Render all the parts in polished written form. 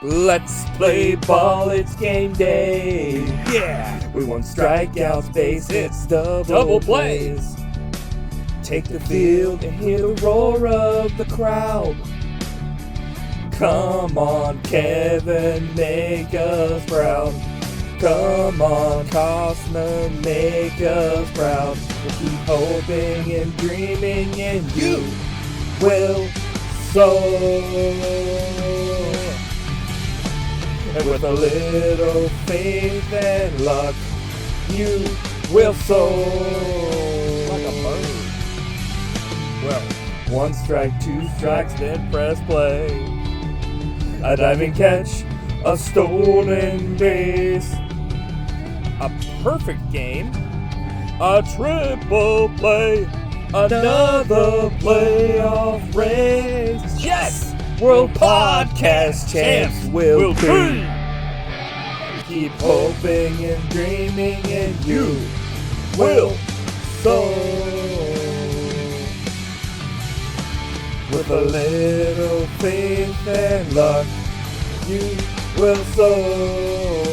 Let's play ball, it's game day. Yeah! We want strikeouts, base hits, double plays. Take the field and hear the roar of the crowd. Come on, Kevin, make us proud. Come on, Costner, make us proud. We'll keep hoping and dreaming, and you will soar. And with a little faith and luck, you will soar. Like a bird. Well, 1 strike, 2 strikes, then press play. A diving catch, a stolen base. A perfect game, a triple play, another playoff race. Yes! World Podcast champs will be. Keep hoping and dreaming, and you will soar. With a little faith and luck, you will soar.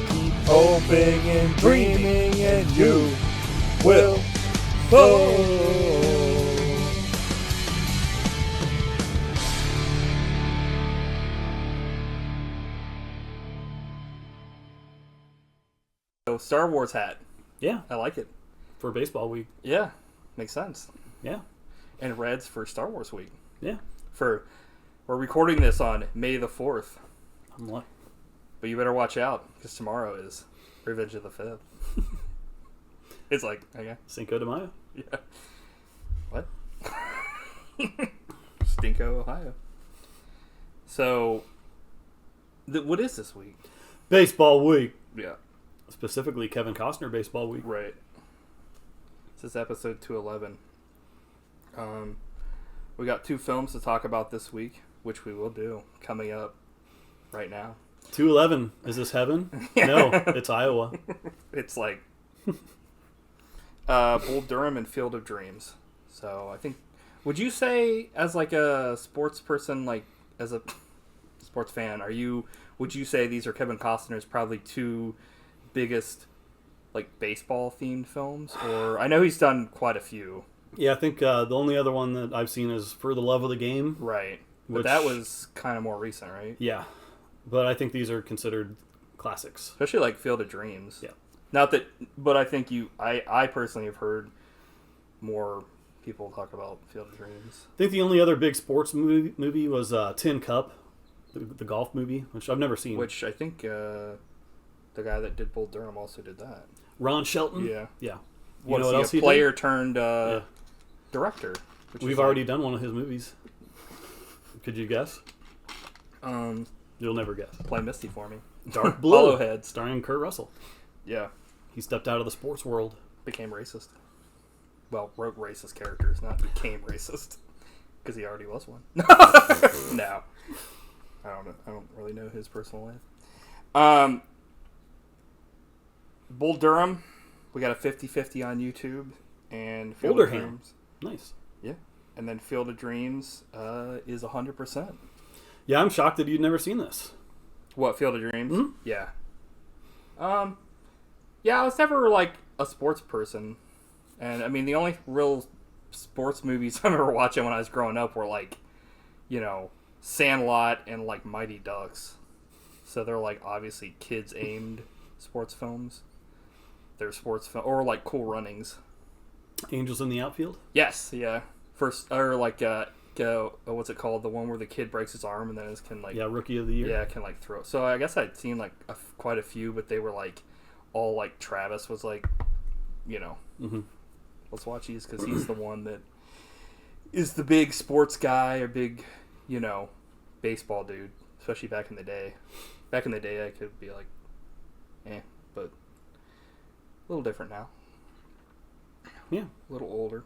Keep hoping and dreaming, and you will soar. So, Star Wars hat. Yeah, I like it. for baseball week. Yeah, makes sense. Yeah. And Reds for Star Wars week. Yeah. We're recording this on May the 4th. I'm like, But you better watch out, because tomorrow is Revenge of the 5th. It's like, okay. Cinco de Mayo. Yeah. What? Stinko, Ohio. So, what is this week? Baseball week. Yeah. Specifically, Kevin Costner baseball week. Right. This is episode 211. We got 2 films to talk about this week, which we will do coming up right now. 211. Is this heaven? No, it's Iowa. It's like Bull Durham and Field of Dreams. So I think, would you say as like a sports person, like as a sports fan, would you say these are Kevin Costner's probably 2 biggest like baseball themed films? Or I know he's done quite a few. Yeah, I think the only other one that I've seen is For the Love of the Game. Right. But that was kind of more recent, right? Yeah. But I think these are considered classics. Especially like Field of Dreams. Yeah. Not that, but I think I personally have heard more people talk about Field of Dreams. I think the only other big sports movie was Tin Cup, the golf movie, which I've never seen. Which I think the guy that did Bull Durham also did that. Ron Shelton? Yeah. Yeah. You know what else? A player turned director. We've already done one of his movies. Could you guess? You'll never guess. Play Misty for me. Dark Blue. Hollowhead. Starring Kurt Russell. Yeah. He stepped out of the sports world. Became racist. Well, wrote racist characters, not became racist. Because he already was one. No. I don't know. I don't really know his personal life. Bull Durham. We got a 50-50 on YouTube. And Field of Dreams. Nice. Yeah. And then Field of Dreams is 100%. Yeah, I'm shocked that you'd never seen this. What, Field of Dreams? Mm-hmm. Yeah. Yeah, I was never, like, a sports person. And, I mean, the only real sports movies I remember watching when I was growing up were, like, you know, Sandlot and, like, Mighty Ducks. So they're, like, obviously kids-aimed sports films. They're sports film or, like, Cool Runnings. Angels in the Outfield? Yes, yeah. First, or, like, what's it called? The one where the kid breaks his arm and then can like Rookie of the Year. Yeah, can like throw. So I guess I'd seen like quite a few, but they were like all like Travis was like, you know, let's watch these because he's the one that is the big sports guy or big, you know, baseball dude. Especially back in the day. Back in the day, I could be like, but a little different now. Yeah, a little older.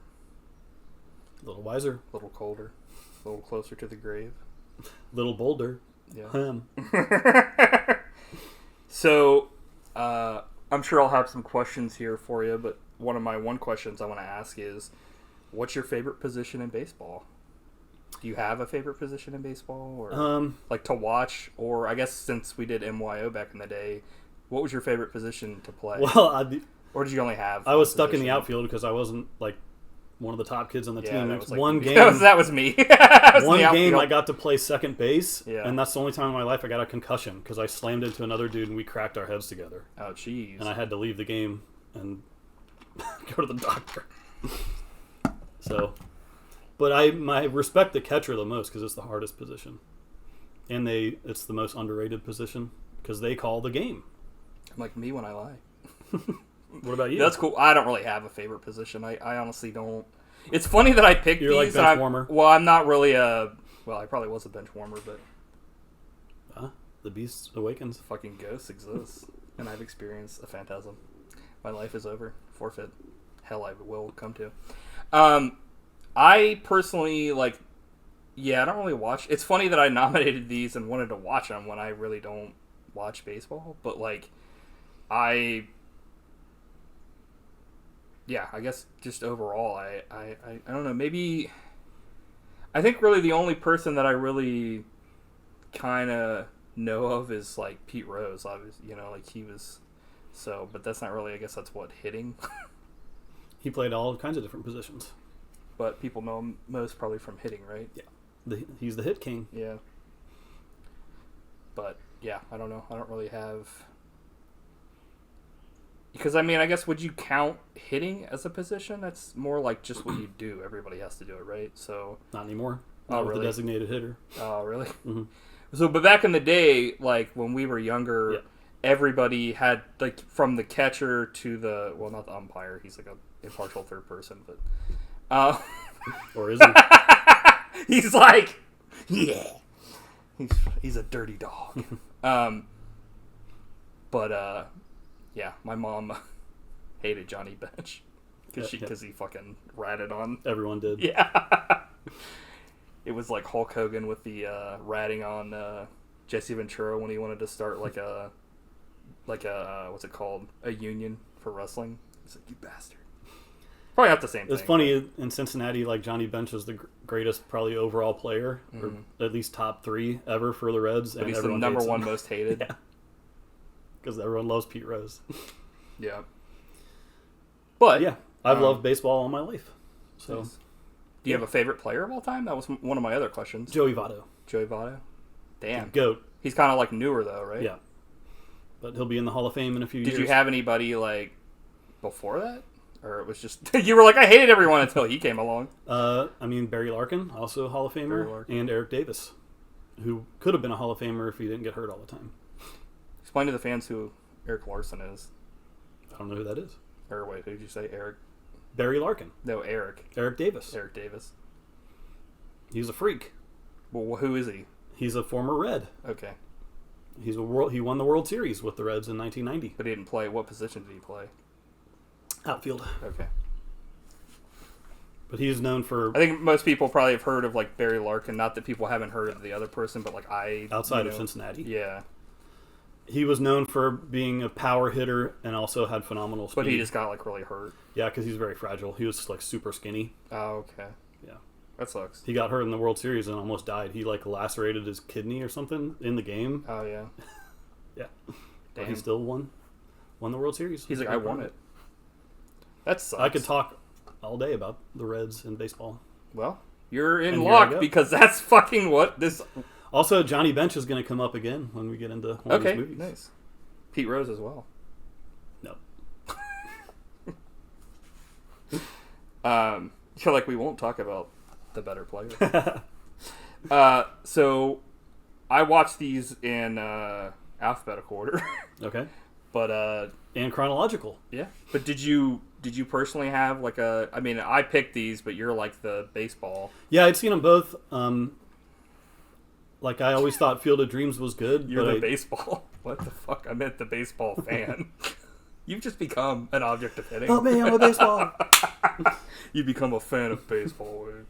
A little wiser. A little colder. A little closer to the grave. A little bolder. Yeah. So, I'm sure I'll have some questions here for you, but one questions I want to ask is, what's your favorite position in baseball? Do you have a favorite position in baseball, or like to watch, or I guess since we did MYO back in the day, what was your favorite position to play? Well, or did you only have? I was stuck in the outfield because I wasn't like one of the top kids on the team. That was like, one game. That was me. One game I got to play second base, and that's the only time in my life I got a concussion because I slammed into another dude and we cracked our heads together. Oh, jeez. And I had to leave the game and go to the doctor. So, but I respect the catcher the most because it's the hardest position, and it's the most underrated position because they call the game. I'm like me when I lie. What about you? That's cool. I don't really have a favorite position. I honestly don't. It's funny that I picked You're these. Like bench warmer. Well, I'm not really a. Well, I probably was a bench warmer, but. The beast awakens. Fucking ghost exists, and I've experienced a phantasm. My life is over. Forfeit. Hell, I will come to. I personally like. Yeah, I don't really watch. It's funny that I nominated these and wanted to watch them when I really don't watch baseball, but like, yeah, I guess just overall, I don't know. Maybe I think really the only person that I really kind of know of is like Pete Rose. Obviously, like he was so, but that's not really. I guess that's what hitting. He played all kinds of different positions, but people know him most probably from hitting, right? Yeah, he's the hit king. Yeah, but yeah, I don't know. I don't really have. Because, I mean, I guess, would you count hitting as a position? That's more like just what you do. Everybody has to do it, right? So not anymore. Not really? The designated hitter. Oh, really? Mm-hmm. So, but back in the day, like, when we were younger, everybody had, like, from the catcher to the, well, not the umpire. He's, like, a impartial third person, but... or is he? He's like, yeah. He's a dirty dog. But, yeah, my mom hated Johnny Bench because he fucking ratted on. Everyone did. Yeah. It was like Hulk Hogan with the ratting on Jesse Ventura when he wanted to start like a what's it called? A union for wrestling. He's like, you bastard. Probably not the same thing. It's funny in Cincinnati, like Johnny Bench was the greatest probably overall player, or at least top 3 ever for the Reds. But he's the number 1 most hated. Yeah. Because everyone loves Pete Rose. Yeah. But yeah, I've loved baseball all my life. So, nice. Do you have a favorite player of all time? That was one of my other questions. Joey Votto. Joey Votto? Damn. GOAT. He's kind of like newer though, right? Yeah. But he'll be in the Hall of Fame in a few years. Did you have anybody like before that? Or it was just you were like, I hated everyone until he came along? I mean, Barry Larkin, also a Hall of Famer, and Eric Davis, who could have been a Hall of Famer if he didn't get hurt all the time. Explain to the fans who Eric Larson is. I don't know who that is. Or wait, who did you say? Eric? Barry Larkin. No, Eric. Eric Davis. Eric Davis. He's a freak. Well, who is he? He's a former Red. Okay. He won the World Series with the Reds in 1990. But he didn't play. What position did he play? Outfield. Okay. But he's known for... I think most people probably have heard of like Barry Larkin. Not that people haven't heard of the other person, but like outside of Cincinnati. Yeah. He was known for being a power hitter and also had phenomenal speed. But he just got like really hurt. Yeah, because he's very fragile. He was like super skinny. Oh, okay. Yeah. That sucks. He got hurt in the World Series and almost died. He like lacerated his kidney or something in the game. Oh, yeah. Yeah. Damn. But he still won the World Series. He's like, I won it. That sucks. I could talk all day about the Reds and baseball. Well, you're in luck because that's fucking what this... Also, Johnny Bench is going to come up again when we get into one of these movies. Nice. Pete Rose as well. No. I feel like we won't talk about the better player. So, I watched these in alphabetical order. Okay. But and chronological. Yeah. But did you personally have like a? I mean, I picked these, but you're like the baseball. Yeah, I'd seen them both. Like I always thought Field of Dreams was good. You're the baseball. What the fuck? I meant the baseball fan. You've just become an object of hitting. Oh man, I'm a baseball. You become a fan of baseball. Dude.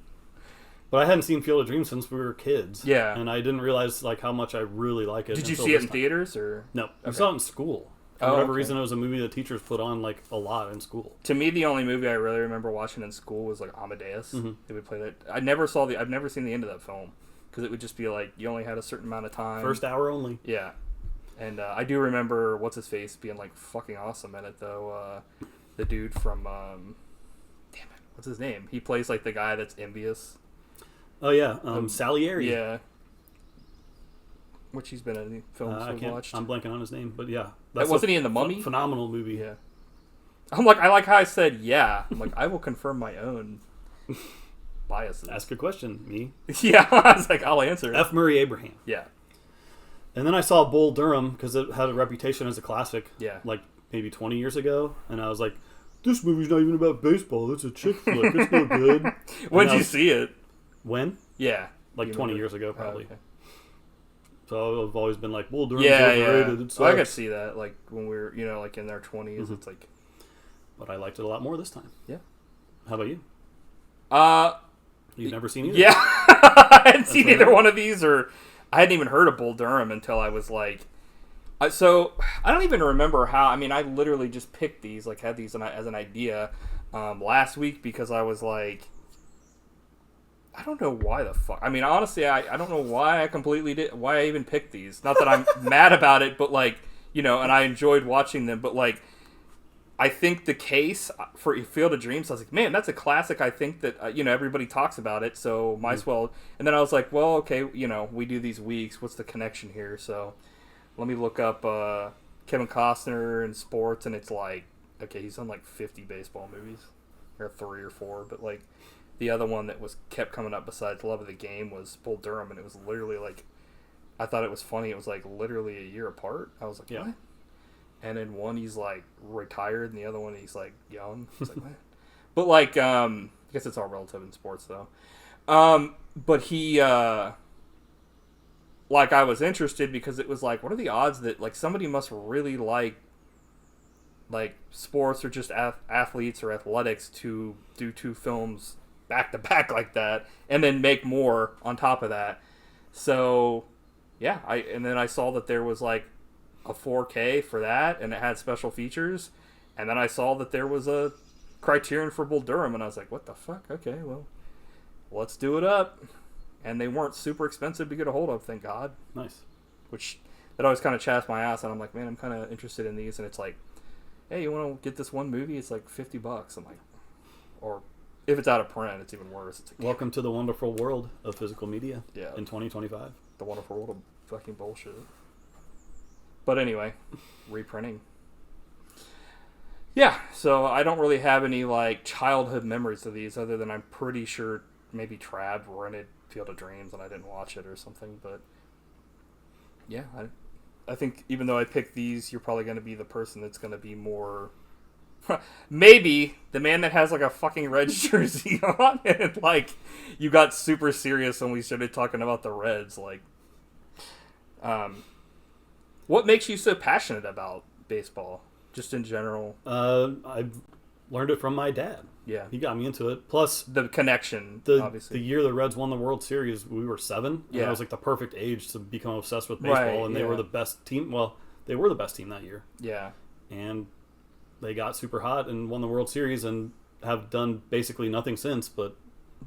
But I hadn't seen Field of Dreams since we were kids. Yeah. And I didn't realize like how much I really like it. Did you see it in theaters or? No, I saw it in school. For whatever reason, it was a movie that teachers put on like a lot in school. To me, the only movie I really remember watching in school was like Amadeus. Mm-hmm. They would play that. I've never seen the end of that film because it would just be like you only had a certain amount of time. First hour only. Yeah, and I do remember what's his face being like fucking awesome in it though. The dude from damn it, what's his name? He plays like the guy that's envious. Oh yeah, Salieri. Yeah. Which he's been in films we've watched. I'm blanking on his name, but yeah. Wasn't he in The Mummy? Phenomenal movie. Yeah. I like how I said yeah. I'm like, I will confirm my own biases. Ask a question, me. Yeah, I was like, I'll answer it. F. Murray Abraham. Yeah. And then I saw Bull Durham because it had a reputation as a classic. Yeah. Like maybe 20 years ago, and I was like, this movie's not even about baseball. It's a chick flick. It's no good. When'd you see it? When? Yeah. Like 20 years ago, probably. Oh, okay. So I've always been like, Bull Durham's Yeah. overrated. Well, I could see that. Like when we were, like in our 20s, Mm-hmm. it's like. But I liked it a lot more this time. Yeah. How about you? You've never seen either? Yeah. I hadn't seen either one of these, or I hadn't even heard of Bull Durham until I was like. So I don't even remember how. I mean, I literally just picked these, like had these as an idea last week because I was like. I don't know why the fuck. I mean, honestly, I don't know why why I even picked these. Not that I'm mad about it, but like, and I enjoyed watching them. But like, I think the case for Field of Dreams, I was like, man, that's a classic. I think that, everybody talks about it, so might as well. And then I was like, well, okay, we do these weeks. What's the connection here? So let me look up Kevin Costner in sports, and it's like, okay, he's done like 50 baseball movies. Or 3 or 4, but like, the other one that kept coming up besides Love of the Game was Bull Durham, and it was literally like, I thought it was funny. It was like literally a year apart. I was like, what? And in one he's like retired, and the other one he's like young. I was like, what? But like, I guess it's all relative in sports though. But he, like, I was interested because it was like, what are the odds that like somebody must really like sports or just athletes or athletics to do 2 films back to back like that and then make more on top of that. So yeah, and then I saw that there was like a 4K for that and it had special features, and then I saw that there was a Criterion for Bull Durham, and I was like, what the fuck? Okay, well, let's do it up. And they weren't super expensive to get a hold of, thank God. Nice. Which that always kind of chaps my ass, and I'm like, man, I'm kind of interested in these, and it's like, hey, you want to get this one movie? It's like $50. I'm like, or if it's out of print, it's even worse. It's like, welcome to the wonderful world of physical media. Yeah. In 2025. The wonderful world of fucking bullshit. But anyway, reprinting. Yeah, so I don't really have any like childhood memories of these, other than I'm pretty sure maybe Trav rented Field of Dreams and I didn't watch it or something. But yeah, I think even though I picked these, you're probably going to be the person that's going to be more... maybe the man that has like a fucking Reds jersey on, and like you got super serious when we started talking about the Reds. Like, what makes you so passionate about baseball, just in general? I've learned it from my dad. Yeah, he got me into it. Plus the connection. The year the Reds won the World Series, we were 7. Yeah, and I was like the perfect age to become obsessed with baseball, right, and they were the best team. Well, they were the best team that year. Yeah, and they got super hot and won the World Series and have done basically nothing since. But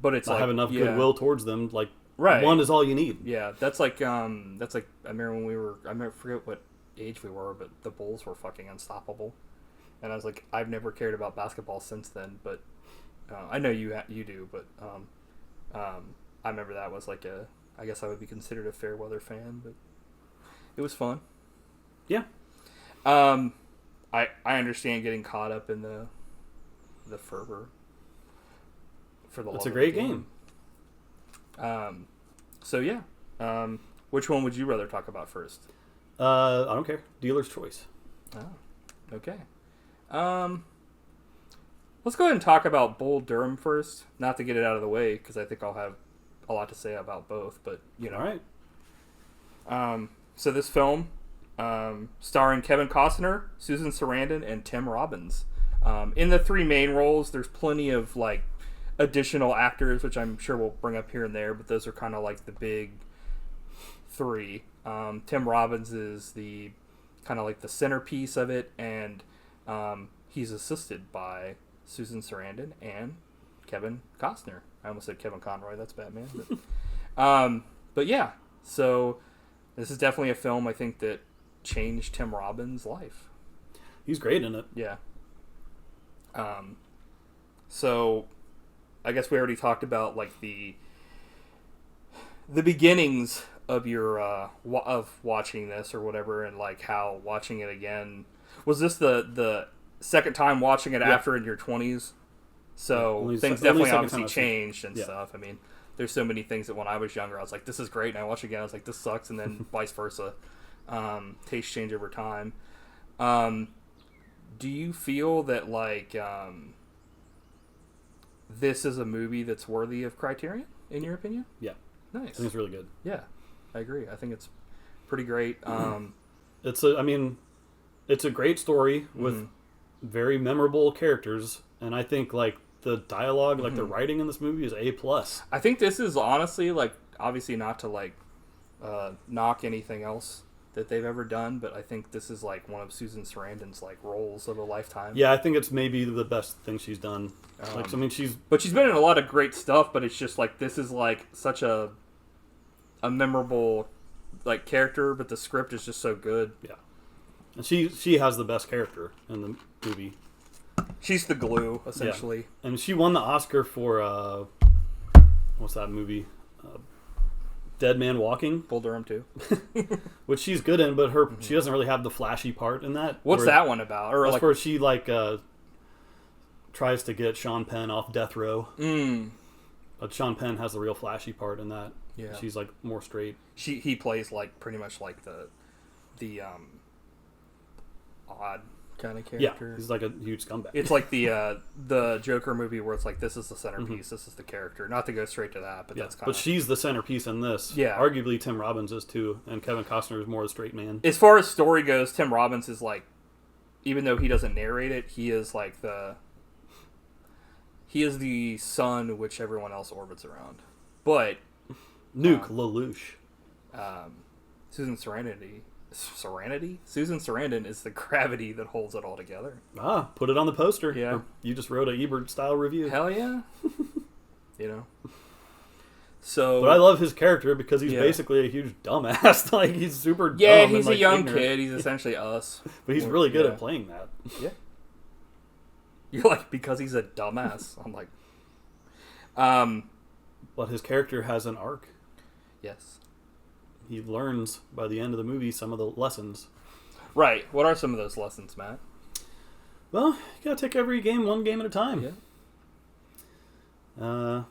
it's I like, have enough goodwill towards them. Like, right, one is all you need. Yeah, that's like I remember when we were, I forget what age we were, but the Bulls were fucking unstoppable. And I was like, I've never cared about basketball since then, but I know you do, but I remember that was like I guess I would be considered a fair weather fan, but it was fun. Yeah. I understand getting caught up in the fervor for the. It's a great game. So yeah. Which one would you rather talk about first? I don't care. Dealer's choice. Oh, okay. Let's go ahead and talk about Bull Durham first. Not to get it out of the way, because I think I'll have a lot to say about both. But all right. So this film, starring Kevin Costner, Susan Sarandon, and Tim Robbins. In the 3 main roles, there's plenty of like additional actors, which I'm sure we'll bring up here and there. But those are kind of like the big 3. Tim Robbins is the kind of like the centerpiece of it, and he's assisted by Susan Sarandon and Kevin Costner. I almost said Kevin Conroy. That's Batman. But yeah, so this is definitely a film I think that changed Tim Robbins' life. He's great in it. Yeah. So I guess we already talked about like the beginnings of your of watching this or whatever, and like how watching it again, was this the second time watching it after in your 20s? So things definitely obviously changed and stuff. I mean, there's so many things that when I was younger I was like, this is great, and I watched it again I was like, this sucks, and then vice versa. Taste change over time. Do you feel that like this is a movie that's worthy of Criterion in your opinion? Yeah. Nice. I think it's really good. Yeah, I agree. I think it's pretty great. It's a great story with very memorable characters, and I think like the dialogue, like the writing in this movie is A+. I think this is honestly like, obviously not to like knock anything else that they've ever done, but I think this is like one of Susan Sarandon's like roles of a lifetime. Yeah, I think it's maybe the best thing she's done. Like, I mean, she's been in a lot of great stuff, but it's just like this is like such a memorable like character, but the script is just so good. Yeah, and she has the best character in the movie. She's the glue, essentially. Yeah. And she won the Oscar for what's that movie? Dead Man Walking. Bull Durham too. Which she's good in, but she doesn't really have the flashy part in that. What's that one about? Or that's like, where she like tries to get Sean Penn off death row. But Sean Penn has the real flashy part in that. Yeah. She's like more straight. He plays like pretty much like the odd kind of character. Yeah, he's like a huge scumbag. It's like the Joker movie where it's like, this is the centerpiece, this is the character. Not to go straight to that, but that's kind of... But she's the centerpiece in this. Yeah. Arguably Tim Robbins is too, and Kevin Costner is more the straight man. As far as story goes, Tim Robbins is like, even though he doesn't narrate it, he is like he is the sun which everyone else orbits around. But Nuke LaLoosh. Susan Sarandon is the gravity that holds it all together. Ah, put it on the poster. Yeah. Or you just wrote a Ebert style review. Hell yeah. You know. So, but I love his character because he's basically a huge dumbass. Like, he's super dumb. Yeah, he's and, a young ignorant. kid. He's essentially us. But he's really good at playing that. Yeah. You're like, because he's a dumbass. I'm like, but his character has an arc. Yes. He learns by the end of the movie some of the lessons. Right. What are some of those lessons, Matt? Well, you gotta take every game one game at a time. Yeah.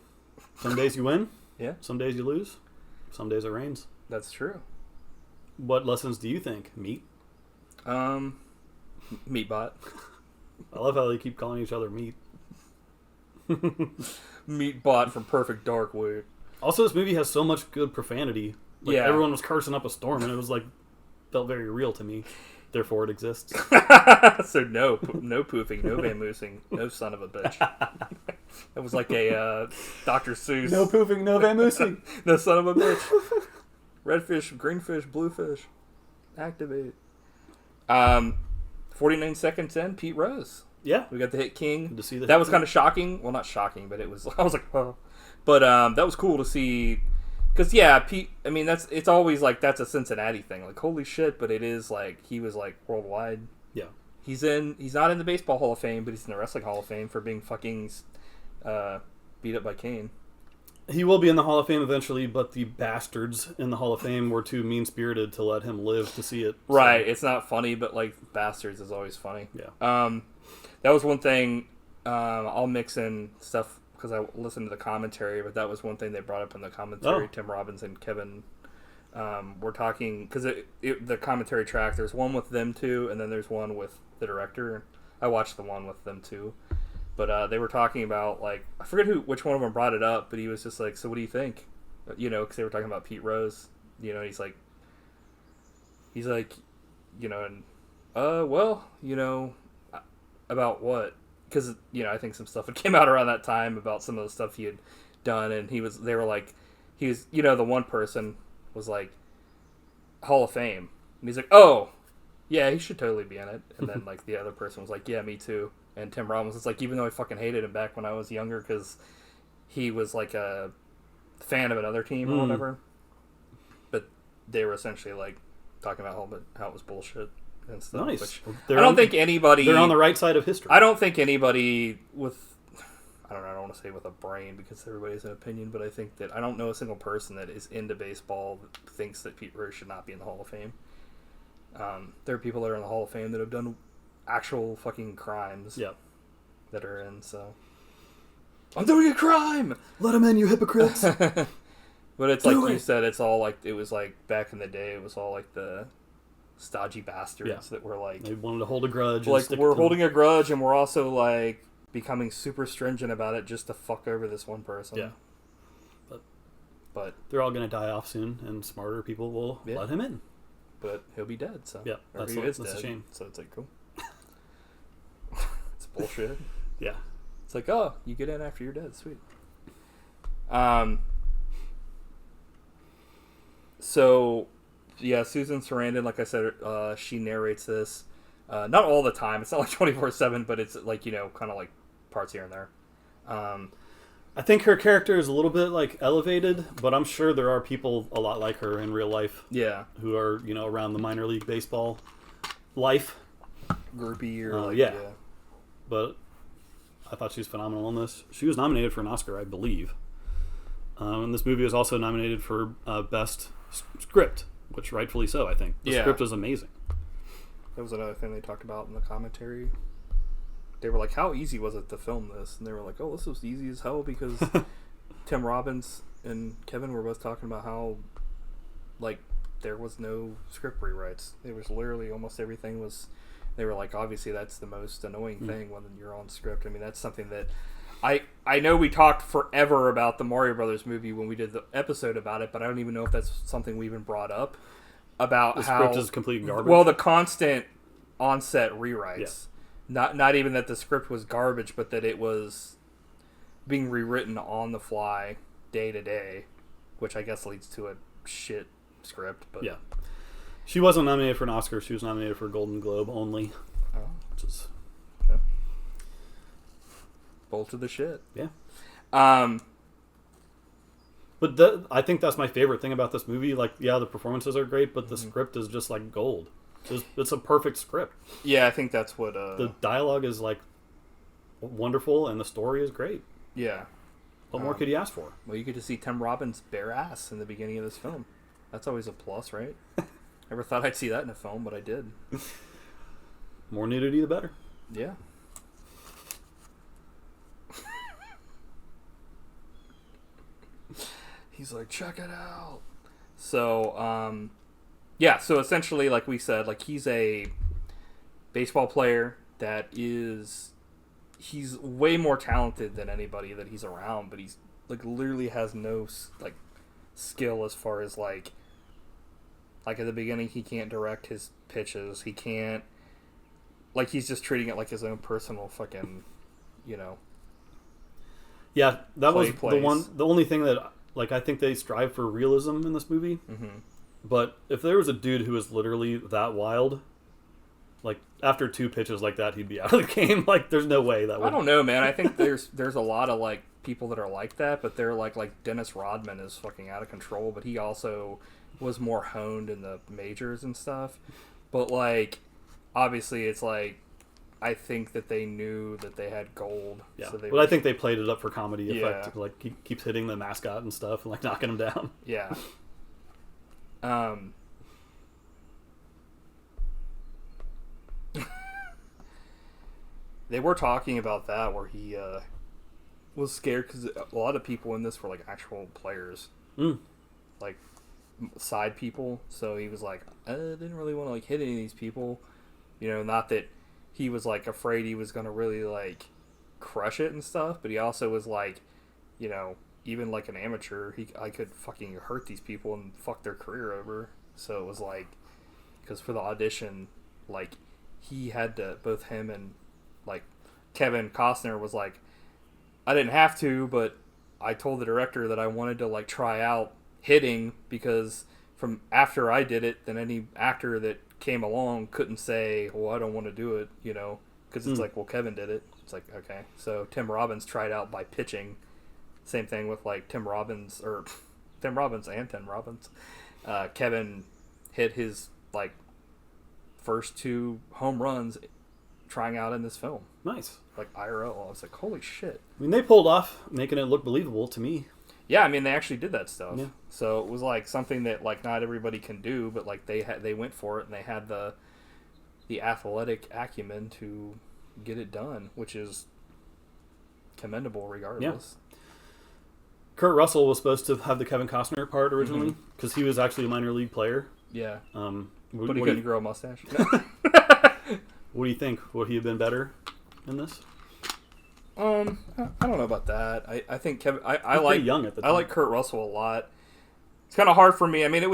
Some days you win. Yeah. Some days you lose. Some days it rains. That's true. What lessons do you think? Meat? Meatbot. I love how they keep calling each other meat. Meatbot from Perfect Dark Wood. Also, this movie has so much good profanity. Like, everyone was cursing up a storm, and it was like felt very real to me. Therefore, it exists. So no poofing, no vamoosing, no son of a bitch. That was like a Dr. Seuss. No poofing, no vamoosing. No son of a bitch. Red fish, green fish, blue fish. Activate. 49 seconds in, Pete Rose. Yeah, we got the hit King. To see that was kind of shocking. Well, not shocking, but it was. I was like, oh. But that was cool to see. Because, yeah, Pete, I mean, it's always like, that's a Cincinnati thing. Like, holy shit, but it is like, he was like worldwide. Yeah. He's not in the Baseball Hall of Fame, but he's in the Wrestling Hall of Fame for being fucking beat up by Kane. He will be in the Hall of Fame eventually, but the bastards in the Hall of Fame were too mean-spirited to let him live to see it. So. Right, it's not funny, but like, bastards is always funny. Yeah. That was one thing, I'll mix in stuff because I listened to the commentary, but that was one thing they brought up in the commentary. Oh. Tim Robbins and Kevin were talking, because the commentary track, there's one with them two, and then there's one with the director. I watched the one with them two. But they were talking about, like, I forget which one of them brought it up, but he was just like, so what do you think? You know, because they were talking about Pete Rose. You know, he's like, you know, and, well, you know, about what? Because, you know, I think some stuff had came out around that time about some of the stuff he had done, and they were like, you know, the one person was like, Hall of Fame. And he's like, oh, yeah, he should totally be in it. And then like the other person was like, yeah, me too. And Tim Robbins was like, even though I fucking hated him back when I was younger because he was like a fan of another team or whatever, but they were essentially like talking about how it was bullshit and stuff. Nice. Which I don't think anybody... They're on the right side of history. I don't think anybody with... I don't want to say with a brain because everybody has an opinion, but I think that I don't know a single person that is into baseball that thinks that Pete Rose should not be in the Hall of Fame. There are people that are in the Hall of Fame that have done actual fucking crimes that are in, so... I'm doing a crime! Let him in, you hypocrites! But it's like you said, it's all like... It was like, back in the day, it was all like the stodgy bastards that were like... They wanted to hold a grudge. Like, we're holding a grudge, and we're also like... becoming super stringent about it just to fuck over this one person. Yeah. But they're all going to die off soon, and smarter people will let him in. But he'll be dead, so... Yeah, that's a shame. So it's like, cool. It's bullshit. Yeah. It's like, oh, you get in after you're dead. Sweet. So, yeah, Susan Sarandon, like I said, she narrates this. Not all the time. It's not like 24/7, but it's like, you know, kind of like parts here and there. I think her character is a little bit like elevated, but I'm sure there are people a lot like her in real life. Yeah. Who are, you know, around the minor league baseball life. Groupie or yeah. But I thought she was phenomenal in this. She was nominated for an Oscar, I believe. And this movie was also nominated for Best Script, which rightfully so, I think. The script is amazing. That was another thing they talked about in the commentary. They were like, how easy was it to film this? And they were like, oh, this was easy as hell because Tim Robbins and Kevin were both talking about how, like, there was no script rewrites. It was literally almost everything was... They were like, obviously that's the most annoying thing when you're on script. I mean, that's something that... I know we talked forever about the Mario Brothers movie when we did the episode about it, but I don't even know if that's something we even brought up. About the how... script is complete garbage. Well, the constant on-set rewrites. Yeah. Not even that the script was garbage, but that it was being rewritten on the fly, day to day, which I guess leads to a shit script. But yeah. She wasn't nominated for an Oscar. She was nominated for a Golden Globe only. Oh. Which is... Yeah. Bolt of the shit. Yeah. But I think that's my favorite thing about this movie. Like, yeah, the performances are great, but the script is just like gold. It's a perfect script. Yeah, I think that's what... The dialogue is like wonderful, and the story is great. Yeah. What more could you ask for? Well, you get to see Tim Robbins' bare ass in the beginning of this film. That's always a plus, right? Never thought I'd see that in a film, but I did. More nudity, the better. Yeah. He's like, check it out. So, yeah, so essentially, like we said, like, he's a baseball player that is... He's way more talented than anybody that he's around, but he's, like, literally has no, like, skill as far as, like, at the beginning, he can't direct his pitches. He can't... Like, he's just treating it like his own personal fucking, you know... Yeah, that was the only thing that... Like, I think they strive for realism in this movie. Mm-hmm. But if there was a dude who was literally that wild, like, after 2 pitches like that, he'd be out of the game. Like, there's no way that would... I don't know, man. I think there's a lot of, like, people that are like that, but they're like Dennis Rodman is fucking out of control, but he also was more honed in the majors and stuff. But, like, obviously it's like, I think that they knew that they had gold. Yeah, so but I think they played it up for comedy effect. Like, he keeps hitting the mascot and stuff and, like, knocking him down. Yeah. They were talking about that where he was scared because a lot of people in this were, like, actual players. Like, side people. So he was like, I didn't really want to, like, hit any of these people. You know, not that he was, like, afraid he was going to really, like, crush it and stuff, but he also was like, you know, even like an amateur, I could fucking hurt these people and fuck their career over. So it was like, because for the audition, like, he had to, both him and, like, Kevin Costner was like, I didn't have to, but I told the director that I wanted to, like, try out hitting, because from after I did it, then any actor that came along couldn't say, well, I don't want to do it, you know, because it's like, well, Kevin did it. It's like, okay. So Tim Robbins tried out by pitching. Same thing with like Tim Robbins. Kevin hit his like first 2 home runs trying out in this film. Nice. Like IRL. I was like, holy shit. I mean, they pulled off making it look believable to me. Yeah, I mean, they actually did that stuff. Yeah. So it was like something that like not everybody can do, but like they went for it and they had the athletic acumen to get it done, which is commendable regardless. Yeah. Kurt Russell was supposed to have the Kevin Costner part originally because he was actually a minor league player. Yeah. But he couldn't grow a mustache. What do you think? Would he have been better in this? I don't know about that. I think Kevin. I like young at the time. I like Kurt Russell a lot. It's kind of hard for me. I mean,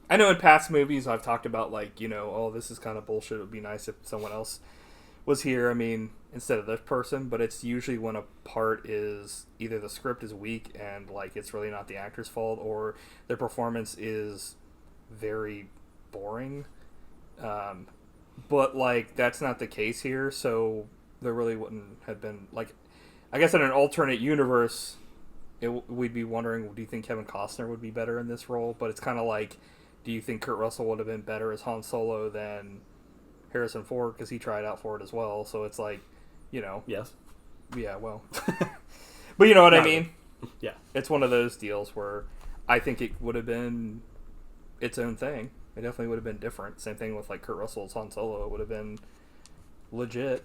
I know in past movies I've talked about like, you know, oh, this is kind of bullshit. It would be nice if someone else was here. I mean, instead of this person. But it's usually when a part is either the script is weak and like it's really not the actor's fault, or their performance is very boring. But like that's not the case here. So there really wouldn't have been like, I guess in an alternate universe, we'd be wondering, do you think Kevin Costner would be better in this role? But it's kind of like, do you think Kurt Russell would have been better as Han Solo than Harrison Ford, because he tried out for it as well? So it's like, you know, yes, yeah, well, but you know what I mean? Yeah, it's one of those deals where I think it would have been its own thing. It definitely would have been different. Same thing with like Kurt Russell's Han Solo. It would have been legit.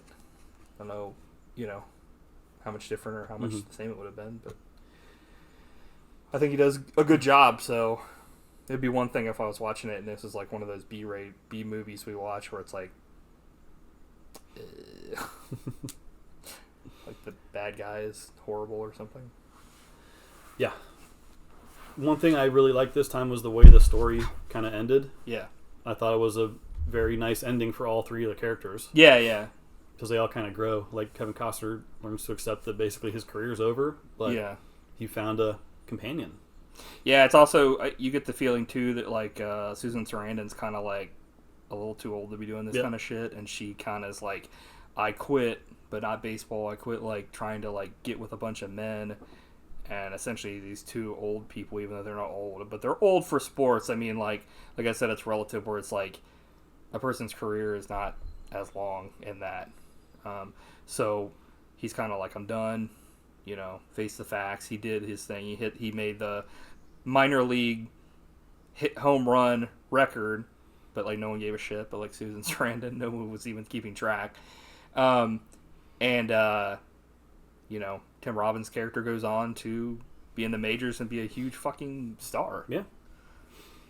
I don't know, you know, how much different or how much the same it would have been, but I think he does a good job. So it'd be one thing if I was watching it and this is like one of those B movies we watch where it's like, like the bad guy is horrible or something. Yeah. One thing I really liked this time was the way the story kind of ended. Yeah. I thought it was a very nice ending for all 3 of the characters. Yeah, yeah. Because they all kind of grow. Like Kevin Costner learns to accept that basically his career's over, but he found a companion. Yeah, it's also, you get the feeling too that like Susan Sarandon's kind of like a little too old to be doing this kind of shit, and she kind of is like, I quit, but not baseball. I quit like trying to like get with a bunch of men. And essentially these 2 old people, even though they're not old, but they're old for sports. I mean, like I said, it's relative where it's like a person's career is not as long in that. So he's kind of like, I'm done, you know, face the facts. He did his thing. He made the minor league hit home run record, but like no one gave a shit. But like Susan Sarandon, no one was even keeping track. You know, Tim Robbins' character goes on to be in the majors and be a huge fucking star. Yeah.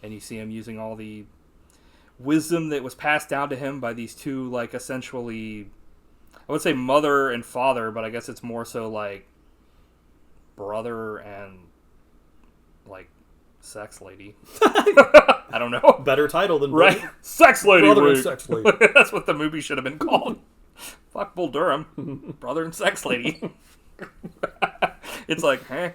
And you see him using all the wisdom that was passed down to him by these 2, like, essentially, I would say mother and father, but I guess it's more so like brother and, like, sex lady. I don't know. Better title than right? Sex lady. Brother and sex lady. That's what the movie should have been called. Fuck Bull Durham. Brother and sex lady. It's like, hey.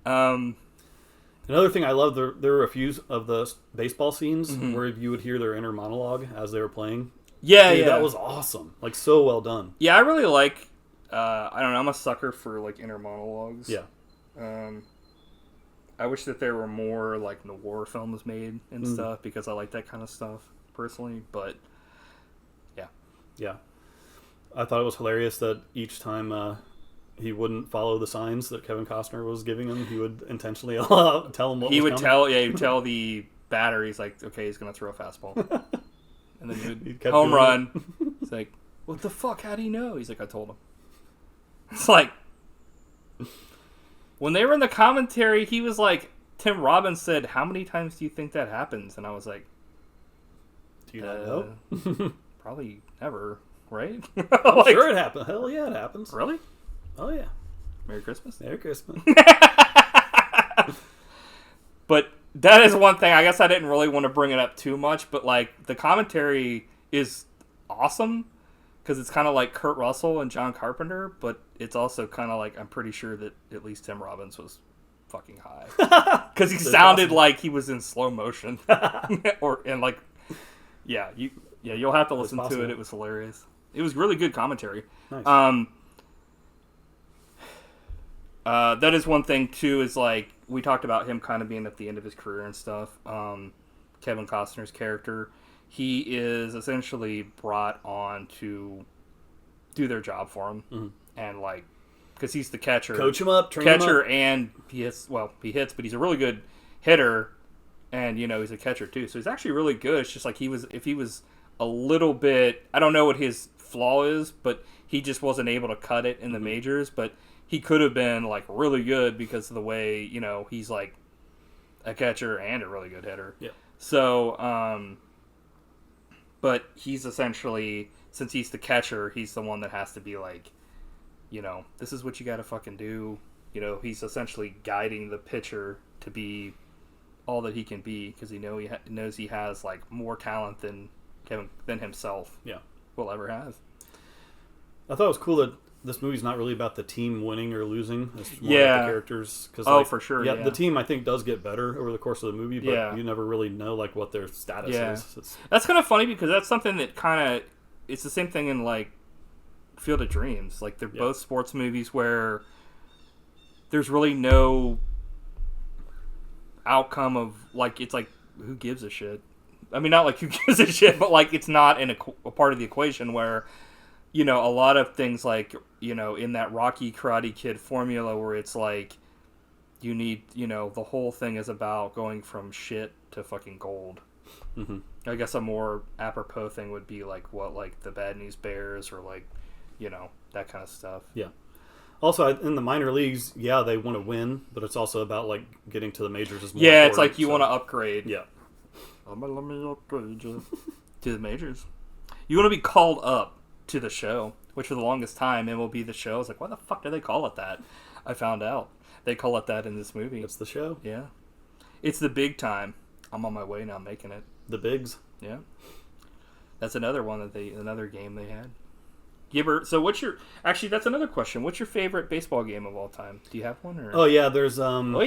Another thing I love, there were a few of the baseball scenes where you would hear their inner monologue as they were playing. Yeah, Dude, that was awesome. Like, so well done. Yeah, I really like, I don't know, I'm a sucker for, like, inner monologues. Yeah. I wish that there were more, like, noir films made and stuff, because I like that kind of stuff, personally, but, yeah. Yeah. I thought it was hilarious that each time he wouldn't follow the signs that Kevin Costner was giving him, he would intentionally tell him what he was would coming. he'd tell the batter, he's like, okay, he's going to throw a fastball. And then he would kept home doing run. He's like, what the fuck, how do you know? He's like, I told him. It's like, when they were in the commentary, he was like, Tim Robbins said, how many times do you think that happens? And I was like, do you not know? Probably never, right? Like, sure it happens. Hell yeah, it happens. Really? Oh yeah. Merry Christmas. Merry Christmas. But that is one thing. I guess I didn't really want to bring it up too much, but like the commentary is awesome because it's kind of like Kurt Russell and John Carpenter, but it's also kind of like, I'm pretty sure that at least Tim Robbins was fucking high because he sounded like he was in slow motion, you'll have to listen to it. It was hilarious. It was really good commentary. Nice. That is one thing too. Is like we talked about him kind of being at the end of his career and stuff. Kevin Costner's character, he is essentially brought on to do their job for him, and like because he's the catcher, coach him up, train him up. And he hits. Well, he hits, but he's a really good hitter, and he's a catcher too. So he's actually really good. It's just like if he was a little bit, I don't know what his flaw is, but he just wasn't able to cut it in the majors. But he could have been like really good because of the way he's like a catcher and a really good hitter. Yeah. So, but he's essentially, since he's the catcher, he's the one that has to be like, this is what you got to fucking do. He's essentially guiding the pitcher to be all that he can be because he knows he has like more talent than himself. Yeah. Will ever have. I thought it was cool that this movie's not really about the team winning or losing. It's more about the characters. Cause for sure. Yeah, the team I think does get better over the course of the movie, but you never really know like what their status is. That's kind of funny because that's something that kind of it's the same thing in like Field of Dreams. Like they're both sports movies where there's really no outcome of like it's like who gives a shit. I mean, not like who gives a shit, but like it's not a part of the equation where. A lot of things like, in that Rocky Karate Kid formula where it's like, you need, the whole thing is about going from shit to fucking gold. Mm-hmm. I guess a more apropos thing would be like the Bad News Bears or like, that kind of stuff. Yeah. Also, in the minor leagues, they want to win, but it's also about like getting to the majors is more important. It's like you want to upgrade. Yeah. Let me upgrade you to the majors. You want to be called up to the show, which for the longest time MLB The Show. I was like, why the fuck do they call it that? I found out they call it that in this movie. It's the show. Yeah, it's the big time. I'm on my way now, making it. The bigs. Yeah, that's another one another game they had. So that's another question. What's your favorite baseball game of all time? Do you have one? Or? Oh yeah, there's I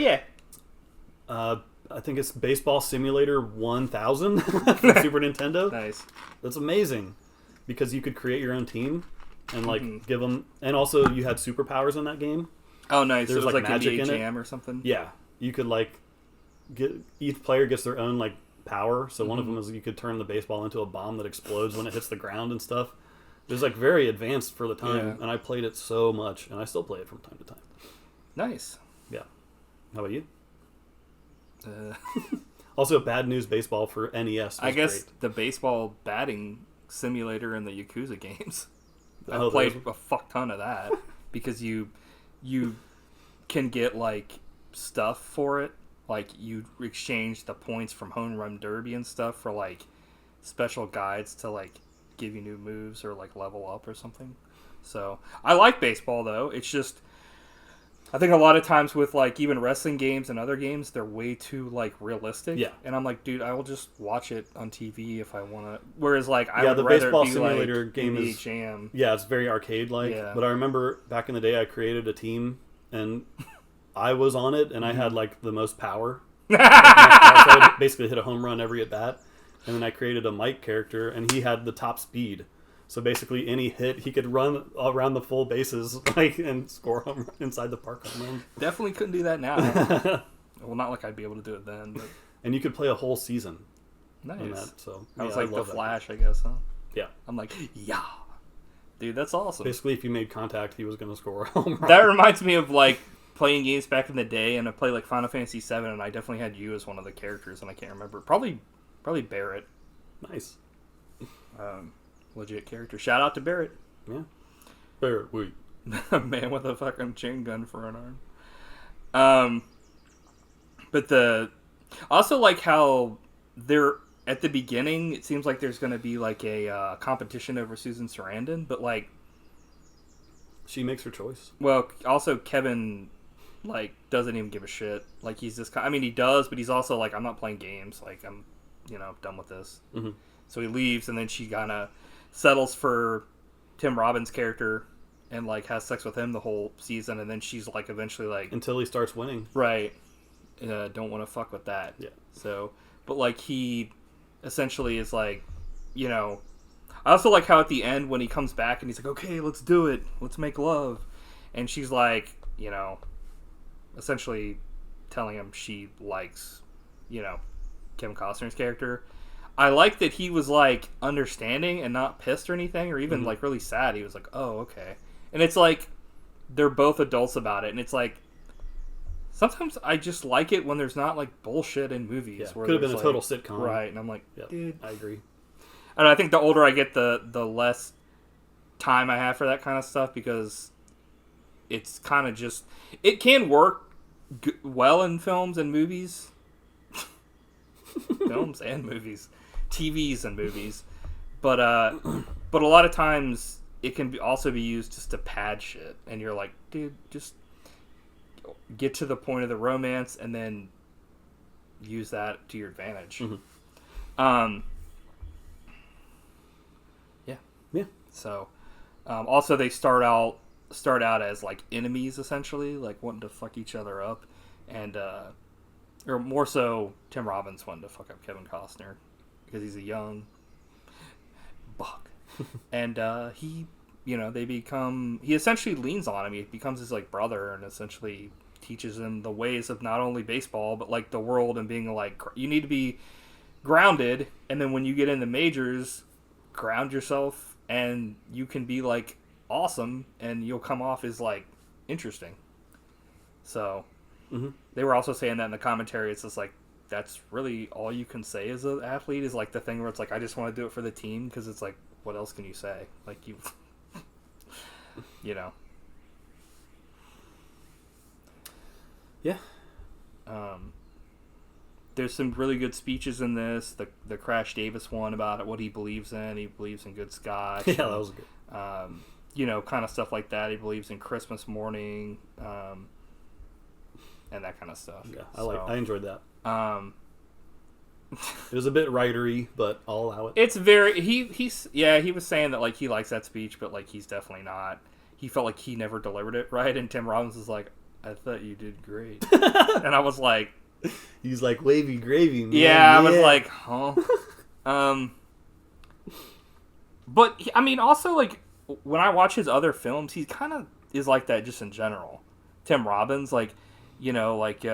think it's Baseball Simulator 1000 for Super Nintendo. Nice. That's amazing. Because you could create your own team and like give them, and also you had superpowers in that game. Oh, nice! There's like magic NBA in Jam or something. Yeah, you could like each player gets their own like power. So one of them is you could turn the baseball into a bomb that explodes when it hits the ground and stuff. It was like very advanced for the time, and I played it so much, and I still play it from time to time. Nice. Yeah. How about you? Also, Bad News Baseball for NES. I guess great. The baseball batting simulator in the Yakuza games. Oh, I played a fuck ton of that because you can get like stuff for it. Like you exchange the points from Homerun Derby and stuff for like special guides to like give you new moves or like level up or something. So I like baseball though. It's just I think a lot of times with like even wrestling games and other games, they're way too like realistic. Yeah. And I'm like, dude, I will just watch it on TV if I want to. Whereas like I would the rather baseball be simulator like game NBA is Jam. Yeah, it's very arcade like. Yeah. But I remember back in the day, I created a team and I was on it, and I had like the most power. So I would basically hit a home run every at bat, and then I created a Mike character, and he had the top speed. So basically, any hit, he could run around the full bases like and score home inside the park home run. Definitely couldn't do that now. Well, not like I'd be able to do it then. But... And you could play a whole season. Nice. On that, so I was like the Flash, I guess, huh? Yeah. I'm like, yeah. Dude, that's awesome. Basically, if you made contact, he was going to score a home run. That reminds me of like playing games back in the day, and I played like Final Fantasy VII, and I definitely had you as one of the characters, and I can't remember. Probably Barrett. Nice. Legit character. Shout out to Barrett. Yeah. Barrett, wait. A man with a fucking chain gun for an arm. But also like how they're at the beginning, it seems like there's going to be like a competition over Susan Sarandon, but like she makes her choice. Well, also Kevin like doesn't even give a shit. Like he's just I mean he does, but he's also like I'm not playing games. Like I'm done with this. Mm-hmm. So he leaves, and then she kind of settles for Tim Robbins' character, and like has sex with him the whole season, and then she's like eventually like until he starts winning. Right. Don't want to fuck with that. Yeah. So, but like he essentially is like, you know, I also like how at the end when he comes back and he's like, okay, let's do it, let's make love, and she's like, you know, essentially telling him she likes, you know, Kevin Costner's character. I like that he was like understanding and not pissed or anything, or even like really sad. He was like, oh, okay. And it's like they're both adults about it, and it's like sometimes I just like it when there's not like bullshit in movies. Yeah, where could have been a like, total sitcom, right? And I'm like, yep, dude, I agree. And I think the older I get, the less time I have for that kind of stuff, because it's kind of just, it can work well in films and movies. Films and movies. TVs and movies. But a lot of times it can also be used just to pad shit. And you're like, dude, just get to the point of the romance and then use that to your advantage. Yeah. So, also they start out as like enemies, essentially, like wanting to fuck each other up, and or more so, Tim Robbins wanting to fuck up Kevin Costner because he's a young buck, and he, you know, he essentially leans on him. He becomes his like brother, and essentially teaches him the ways of not only baseball but like the world, and being like, you need to be grounded, and then when you get in the majors, ground yourself. And you can be like awesome, and you'll come off as like interesting. So they were also saying that in the commentary. It's just like, that's really all you can say as an athlete, is like the thing where it's like, I just want to do it for the team, because it's like, what else can you say? Like you, you know. Yeah. There's some really good speeches in this. The Crash Davis one about it, what he believes in. He believes in good scotch. Yeah, that was good. You know, kind of stuff like that. He believes in Christmas morning, and that kind of stuff. Yeah, I enjoyed that. It was a bit writery, but I'll allow it. It's very he was saying that like he likes that speech, but like he's definitely not. He felt like he never delivered it right, and Tim Robbins was like, I thought you did great. And I was like, he's like, wavy gravy, man. Yeah, I was like, huh? But, I mean, also, like, when I watch his other films, he kind of is like that just in general. Tim Robbins, like, you know, like,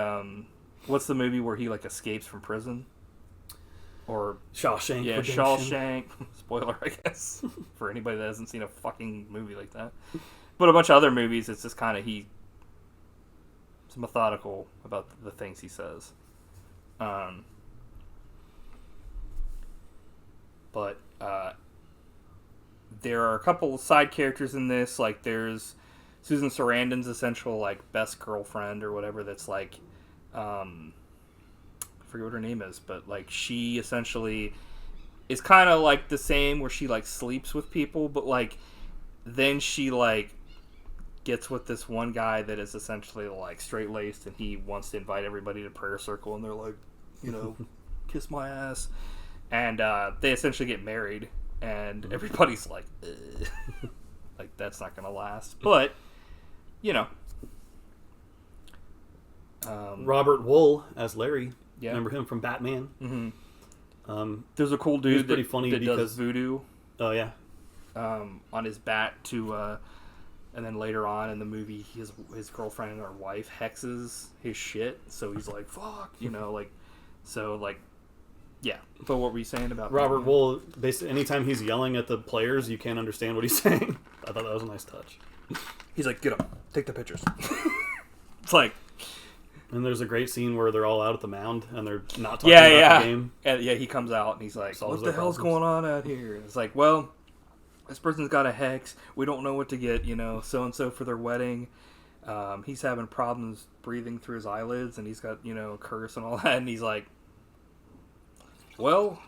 what's the movie where he, like, escapes from prison? Or Shawshank. Yeah, Redemption. Shawshank. Spoiler, I guess, for anybody that hasn't seen a fucking movie like that. But a bunch of other movies, it's just kind of he's methodical about the things he says. But there are a couple side characters in this. Like, there's Susan Sarandon's essential, like, best girlfriend or whatever, that's like, I forget what her name is, but like she essentially is kind of like the same, where she like sleeps with people, but like then she like gets with this one guy that is essentially like straight laced, and he wants to invite everybody to prayer circle, and they're like, you know, kiss my ass, and they essentially get married, and everybody's like, like that's not gonna last, but you know. Robert Wool as Larry. Yeah. Remember him from Batman? Mm-hmm. There's a cool dude pretty funny that because does voodoo. Oh yeah. On his bat to, and then later on in the movie, his girlfriend or wife hexes his shit. So he's like, "Fuck," you know, like, so like, yeah. But what were you saying about Robert Wool? Basically, anytime he's yelling at the players, you can't understand what he's saying. I thought that was a nice touch. He's like, "Get up, take the pictures." It's like. And there's a great scene where they're all out at the mound and they're not talking about the game. And he comes out and he's like, what the hell's going on out here? It's like, well, this person's got a hex. We don't know what to get, you know, so-and-so for their wedding. He's having problems breathing through his eyelids, and he's got, you know, a curse and all that. And he's like, well,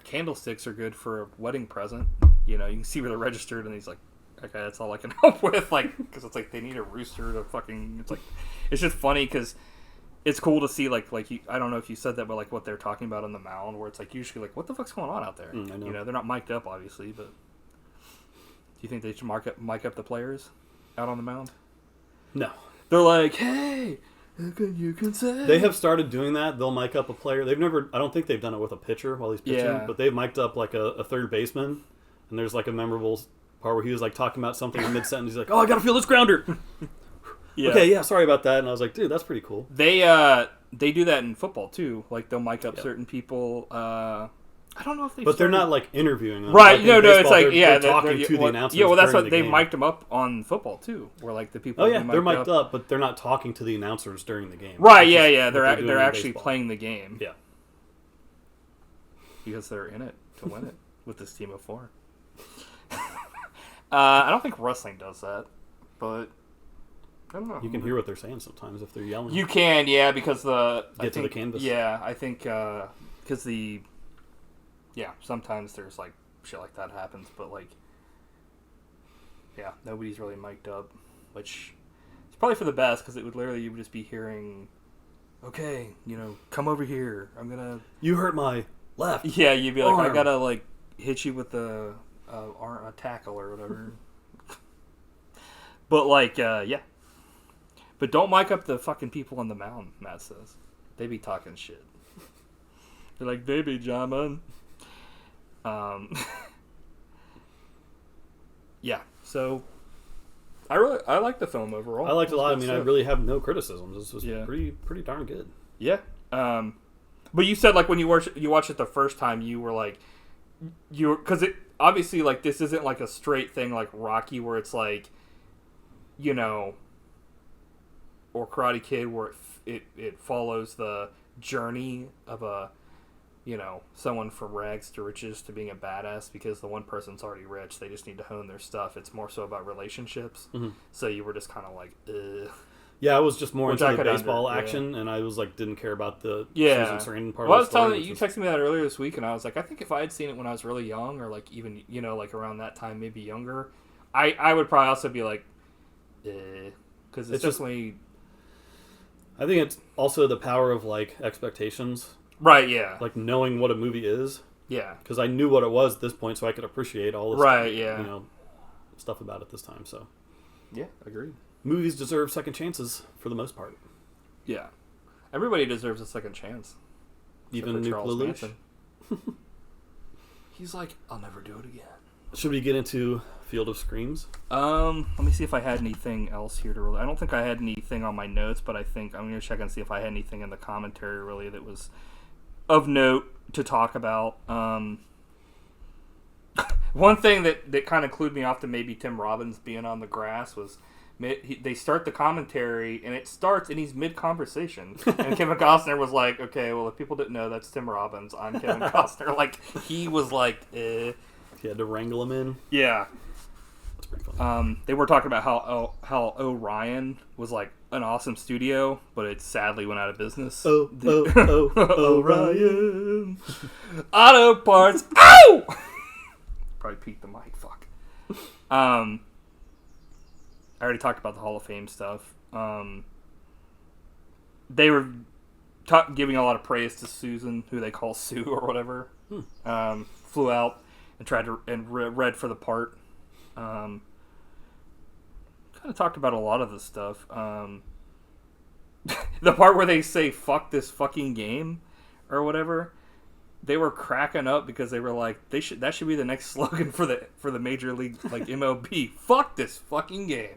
candlesticks are good for a wedding present. You know, you can see where they're registered. And he's like, okay, that's all I can help with, like, because it's like they need a rooster to fucking. It's like, it's just funny because it's cool to see like I don't know if you said that, but like what they're talking about on the mound, where it's like usually like, what the fuck's going on out there? I know. You know, they're not mic'd up obviously, but you think they should mic up the players out on the mound? No. They're like, hey, you can say. They have started doing that. They'll mic up a player. They've never. I don't think they've done it with a pitcher while he's pitching, but they've mic'd up like a third baseman, and there's like a memorable part where he was like talking about something in mid sentence. He's like, "Oh, I gotta feel this grounder." Yeah. Okay, yeah, sorry about that. And I was like, dude, that's pretty cool. They do that in football too. Like they'll mic up certain people. I don't know if they. But they're not like interviewing them. Right? Like no, it's like they're talking to the announcers. Yeah, well, that's what the they game. mic'd them up on football too. Where like the people. Oh yeah, they're mic'd up, but they're not talking to the announcers during the game. Right? Yeah. They're actually playing the game. Yeah. Because they're in it to win it with this team of 4. I don't think wrestling does that, but I don't know. You can hear what they're saying sometimes if they're yelling. You can, yeah, because to the canvas. Yeah, I think because sometimes there's like shit like that happens, but like, yeah, nobody's really mic'd up, which is probably for the best because it would literally you would just be hearing, okay, come over here. I'm gonna. You hurt my left. Yeah, you'd be like, arm. I gotta like hit you with a tackle or whatever. But like, yeah. But don't mic up the fucking people on the mound, Matt says. They be talking shit. They're like, they be jamming. Yeah, so I like the film overall. I liked it a lot. I mean, I really have no criticisms. This was pretty darn good. Yeah. But you said like when you watched it the first time, you were like, because it obviously like this isn't like a straight thing like Rocky where it's like, or Karate Kid where it follows the journey of a someone from rags to riches to being a badass because the one person's already rich. They just need to hone their stuff. It's more so about relationships. Mm-hmm. So you were just kind of like, ugh. Yeah, I was just more into the baseball action, and I was like, didn't care about the Susan Sarandon part. Well, I was telling you texted me that earlier this week, and I was like, I think if I had seen it when I was really young, or like even like around that time, maybe younger, I would probably also be like, because it's just definitely. I think it's also the power of like expectations. Right. Yeah. Like knowing what a movie is. Yeah. Because I knew what it was at this point, so I could appreciate all this. Right. Yeah. Stuff about it this time. So. Yeah. Agreed. Movies deserve second chances for the most part. Yeah. Everybody deserves a second chance. Even Nuke Lelouch. He's like, I'll never do it again. Should we get into Field of Screams? Let me see if I had anything else here to I don't think I had anything on my notes, but I think I'm going to check and see if I had anything in the commentary really that was of note to talk about. One thing that kind of clued me off to maybe Tim Robbins being on the grass was they start the commentary and it starts and he's mid-conversation and Kevin Costner was like, okay, well if people didn't know, that's Tim Robbins, I'm Kevin Costner. Like he was like He had to wrangle him in. Yeah. That's pretty funny. They were talking about how Orion was like an awesome studio, but it sadly went out of business. Orion. Auto parts. Ow! Probably peaked the mic. Fuck. I already talked about the Hall of Fame stuff. They were giving a lot of praise to Susan, who they call Sue or whatever. Flew out and tried to read for the part. Kind of talked about a lot of this stuff. The part where they say "fuck this fucking game" or whatever, they were cracking up because they were like, that should be the next slogan for the major league like MLB. Fuck this fucking game.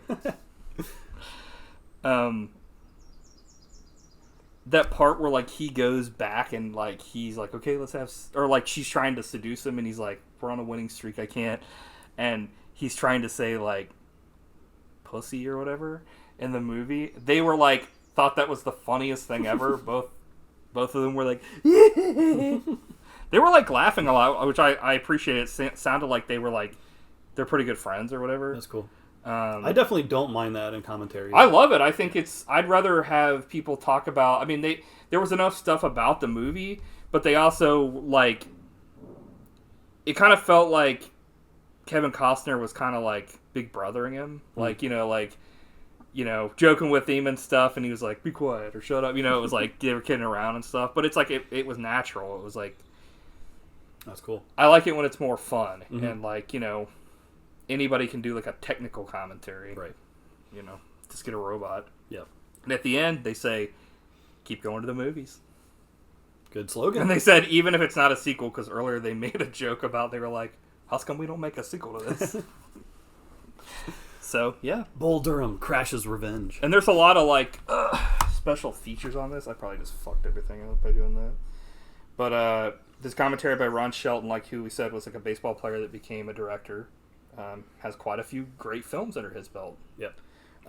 That part where like he goes back and like he's like, okay, let's have, or like she's trying to seduce him and he's like, we're on a winning streak, I can't, and he's trying to say like pussy or whatever in the movie. They were like, thought that was the funniest thing ever. Both of them were like they were like laughing a lot, which I appreciate. It sounded like they were like they're pretty good friends or whatever. That's cool. I definitely don't mind that in commentary. I love it. I think I'd rather have people talk about, I mean, there was enough stuff about the movie, but they also like, it kind of felt like Kevin Costner was kind of like big brothering him, like, joking with him and stuff, and he was like, be quiet or shut up, it was like they were kidding around and stuff, but it's like it was natural. It was like, that's cool. I like it when it's more fun and like, anybody can do like a technical commentary. Right. You know, just get a robot. Yep. And at the end, they say, keep going to the movies. Good slogan. And they said, even if it's not a sequel, because earlier they made a joke about, they were like, how come we don't make a sequel to this? So, yeah. Bull Durham, Crash's Revenge. And there's a lot of, like, special features on this. I probably just fucked everything up by doing that. But, this commentary by Ron Shelton, like who we said was like a baseball player that became a director, has quite a few great films under his belt. Yep.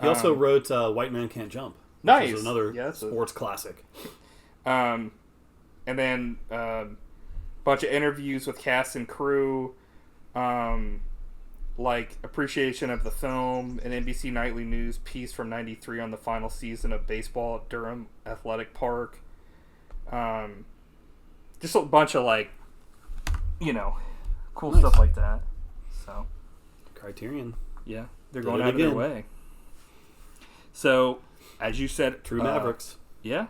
He also wrote White Man Can't Jump. Which Nice. is another sports classic. And then a bunch of interviews with cast and crew, like appreciation of the film, an NBC Nightly News piece from '93 on the final season of baseball at Durham Athletic Park. Just a bunch of like, you know, cool stuff like that. So, Criterion. Yeah, they're going out of their way. So, as you said, True Mavericks. Yeah,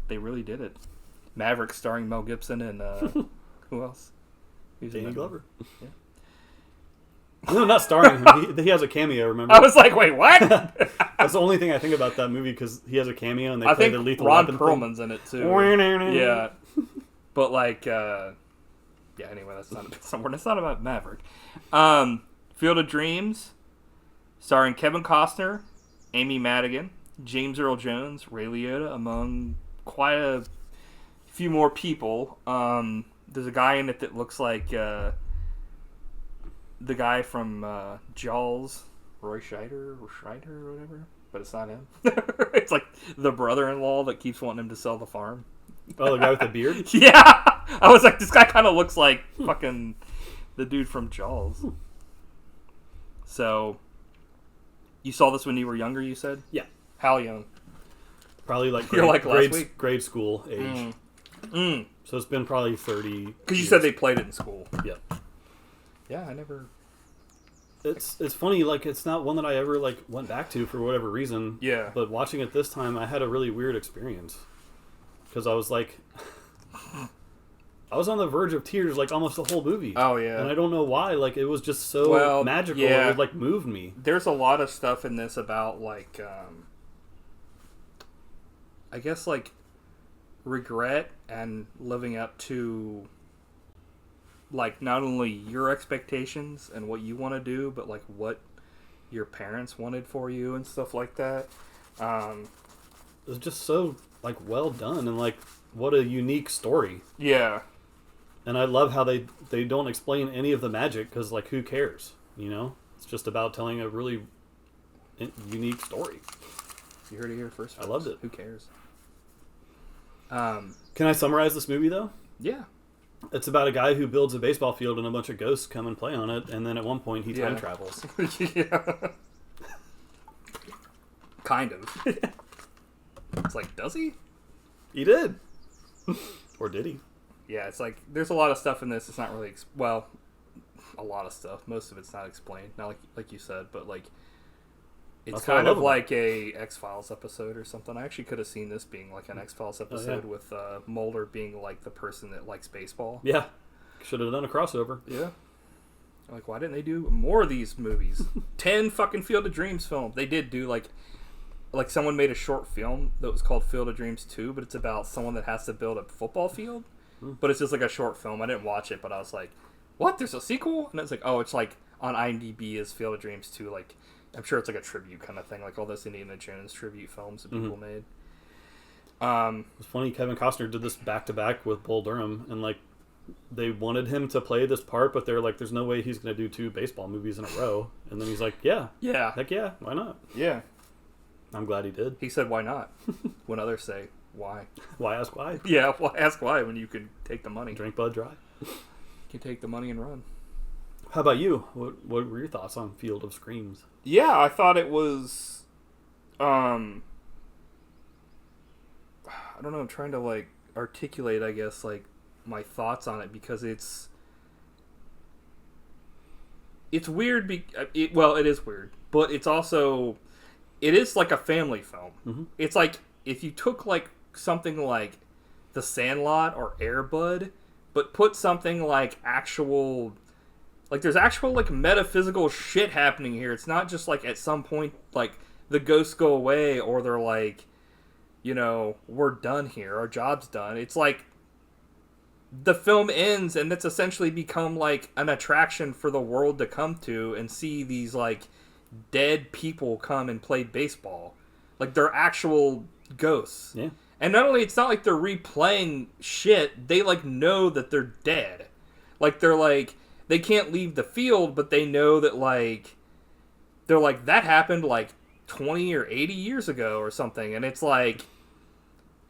they really did it. Mavericks starring Mel Gibson and who else? Danny Glover. Yeah. No, not starring him. He has a cameo. Remember? I was like, wait, what? That's the only thing I think about that movie because he has a cameo and they play the Lethal Ron Weapon Perlman's in it too. Yeah, but like, yeah. Anyway, that's not about Maverick. Field of Dreams, starring Kevin Costner, Amy Madigan, James Earl Jones, Ray Liotta, among quite a few more people. There's a guy in it that looks like the guy from Jaws, Roy Scheider or whatever, but it's not him. It's like the brother-in-law that keeps wanting him to sell the farm. Oh, the guy with the beard? Yeah! I was like, this guy kind of looks like fucking the dude from Jaws. So, you saw this when you were younger, you said? Yeah. How young? Probably like grade school age. So it's been probably 30 Because you said they played it in school. Yep. Yeah, I never... It's funny, like, it's not one that I ever, like, went back to for whatever reason. Yeah. But watching it this time, I had a really weird experience. Because I was like... I was on the verge of tears, like, almost the whole movie. Oh, yeah. And I don't know why. Like, it was just so magical. Yeah. It, like, moved me. There's a lot of stuff in this about, like, I guess, like, regret and living up to, like, not only your expectations and what you want to do, but, like, what your parents wanted for you and stuff like that. It was just so, like, well done. And, like, what a unique story. Yeah. And I love how they don't explain any of the magic because, like, who cares? You know? It's just about telling a really unique story. You heard it here first. I loved it. Who cares? Can I summarize this movie, though? Yeah. It's about a guy who builds a baseball field and a bunch of ghosts come and play on it, and then at one point he time travels. Yeah. Kind of. It's like, does he? He did. Or did he? Yeah, it's like, there's a lot of stuff in this. It's not really, a lot of stuff. Most of it's not explained. Not like you said, but like, it's kind of like a X-Files episode or something. I actually could have seen this being like an X-Files episode with Mulder being like the person that likes baseball. Yeah. Should have done a crossover. Yeah. Like, why didn't they do more of these movies? 10 fucking Field of Dreams films. They did do like someone made a short film that was called Field of Dreams 2, but it's about someone that has to build a football field. But it's just like a short film. I didn't watch it, but I was like, what? There's a sequel? And it's like, oh, it's like on IMDb is Field of Dreams 2. Like, I'm sure it's like a tribute kind of thing, like all those Indiana Jones tribute films that people made. It's funny, Kevin Costner did this back-to-back with Bull Durham, and like, they wanted him to play this part, but they're like, there's no way he's going to do 2 baseball movies in a row. And then he's like, yeah, heck yeah, why not? Yeah. I'm glad he did. He said, why not? When others say, why? Why ask why? Yeah, why ask why when you can take the money? Drink Bud Dry. You can take the money and run. How about you? What were your thoughts on Field of Screams? Yeah, I thought it was, I don't know, I'm trying to like articulate, I guess, like my thoughts on it because it's weird. It is weird, but it's also, it is like a family film. Mm-hmm. It's like if you took like something like The Sandlot or Air Bud, but put something like actual Like, there's actual, like, metaphysical shit happening here. It's not just, like, at some point, like, the ghosts go away or they're like, you know, we're done here. Our job's done. It's like the film ends and it's essentially become, like, an attraction for the world to come to and see these, like, dead people come and play baseball. Like, they're actual ghosts. Yeah. And not only, it's not like they're replaying shit, they, like, know that they're dead. Like, they're like, they can't leave the field, but they know that, like, they're like, that happened, like, 20 or 80 years ago or something. And it's like,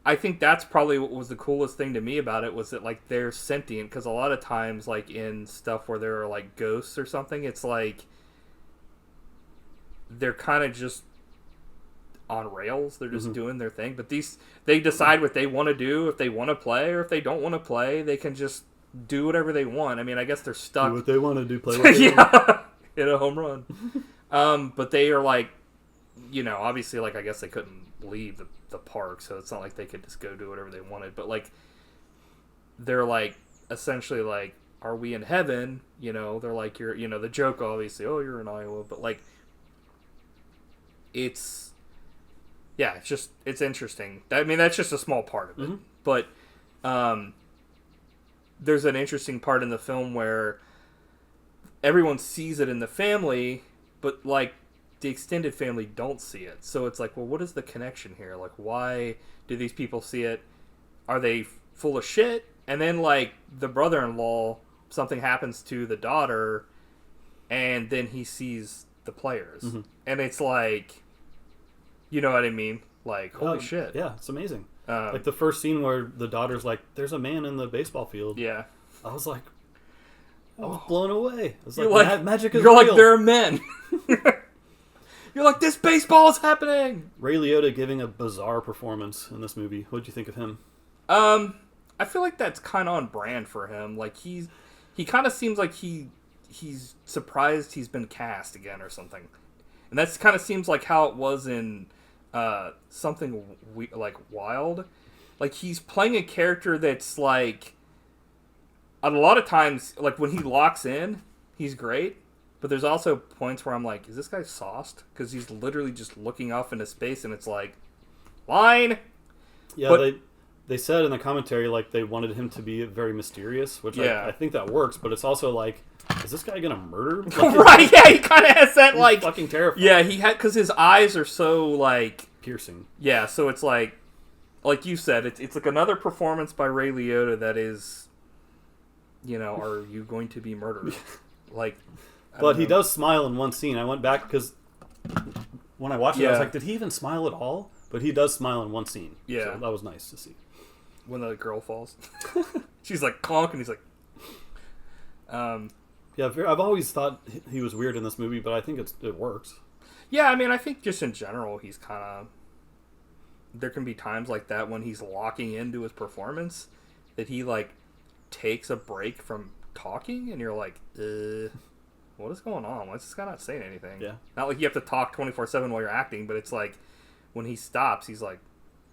I think that's probably what was the coolest thing to me about it, was that, like, they're sentient. Because a lot of times, like, in stuff where there are, like, ghosts or something, it's like, they're kind of just on rails. They're just doing their thing. But these, they decide what they want to do. If they want to play or if they don't want to play, they can just do whatever they want. I mean, I guess they're stuck. Do what they want to do, play what they want. Hit a home run. But they are like, you know, obviously, like, I guess they couldn't leave the park, so it's not like they could just go do whatever they wanted. But, like, they're, like, essentially, like, are we in heaven? You know, they're like, you're, you know, the joke, obviously, oh, you're in Iowa. But, like, it's, yeah, it's just, it's interesting. I mean, that's just a small part of it. But, there's an interesting part in the film where everyone sees it in the family, but, like, the extended family don't see it. So it's like, well, what is the connection here? Like, why do these people see it? Are they full of shit? And then, like, the brother-in-law, something happens to the daughter, and then he sees the players. And it's like, you know what I mean? Like, holy shit. Yeah, it's amazing. Like the first scene where the daughter's like, there's a man in the baseball field. Yeah. I was like, I was blown away. I was you're like, magic is you're real. like, there are men. You're like, this baseball is happening. Ray Liotta giving a bizarre performance in this movie. What'd you think of him? I feel like that's kind of on brand for him. Like, he kind of seems like he's surprised he's been cast again or something. And that's kind of seems like how it was in something like Wild. Like, he's playing a character that's like, a lot of times, like, when he locks in, he's great. But there's also points where I'm like, is this guy sauced? Because he's literally just looking off into space, and it's like, line. Yeah, but, they said in the commentary, like, they wanted him to be very mysterious, which I think that works. But it's also like, is this guy gonna murder? Like, right? Yeah, he kind of has that, like, fucking terrifying. Yeah, he had, because his eyes are so, like, piercing. Yeah, so it's like you said, it's like another performance by Ray Liotta that is, you know, are you going to be murdered? Like. But he does smile in one scene. I went back because when I watched it, I was like, did he even smile at all? But he does smile in one scene. Yeah. So that was nice to see. When the girl falls. She's like, conk, and he's like... Yeah, I've always thought he was weird in this movie, but I think it works. Yeah, I mean, I think just in general, he's kind of... There can be times like that when he's locking into his performance that he, like, takes a break from talking, and you're like, what is going on? Why is this guy not saying anything? Yeah. Not like you have to talk 24/7 while you're acting, but it's like when he stops, he's like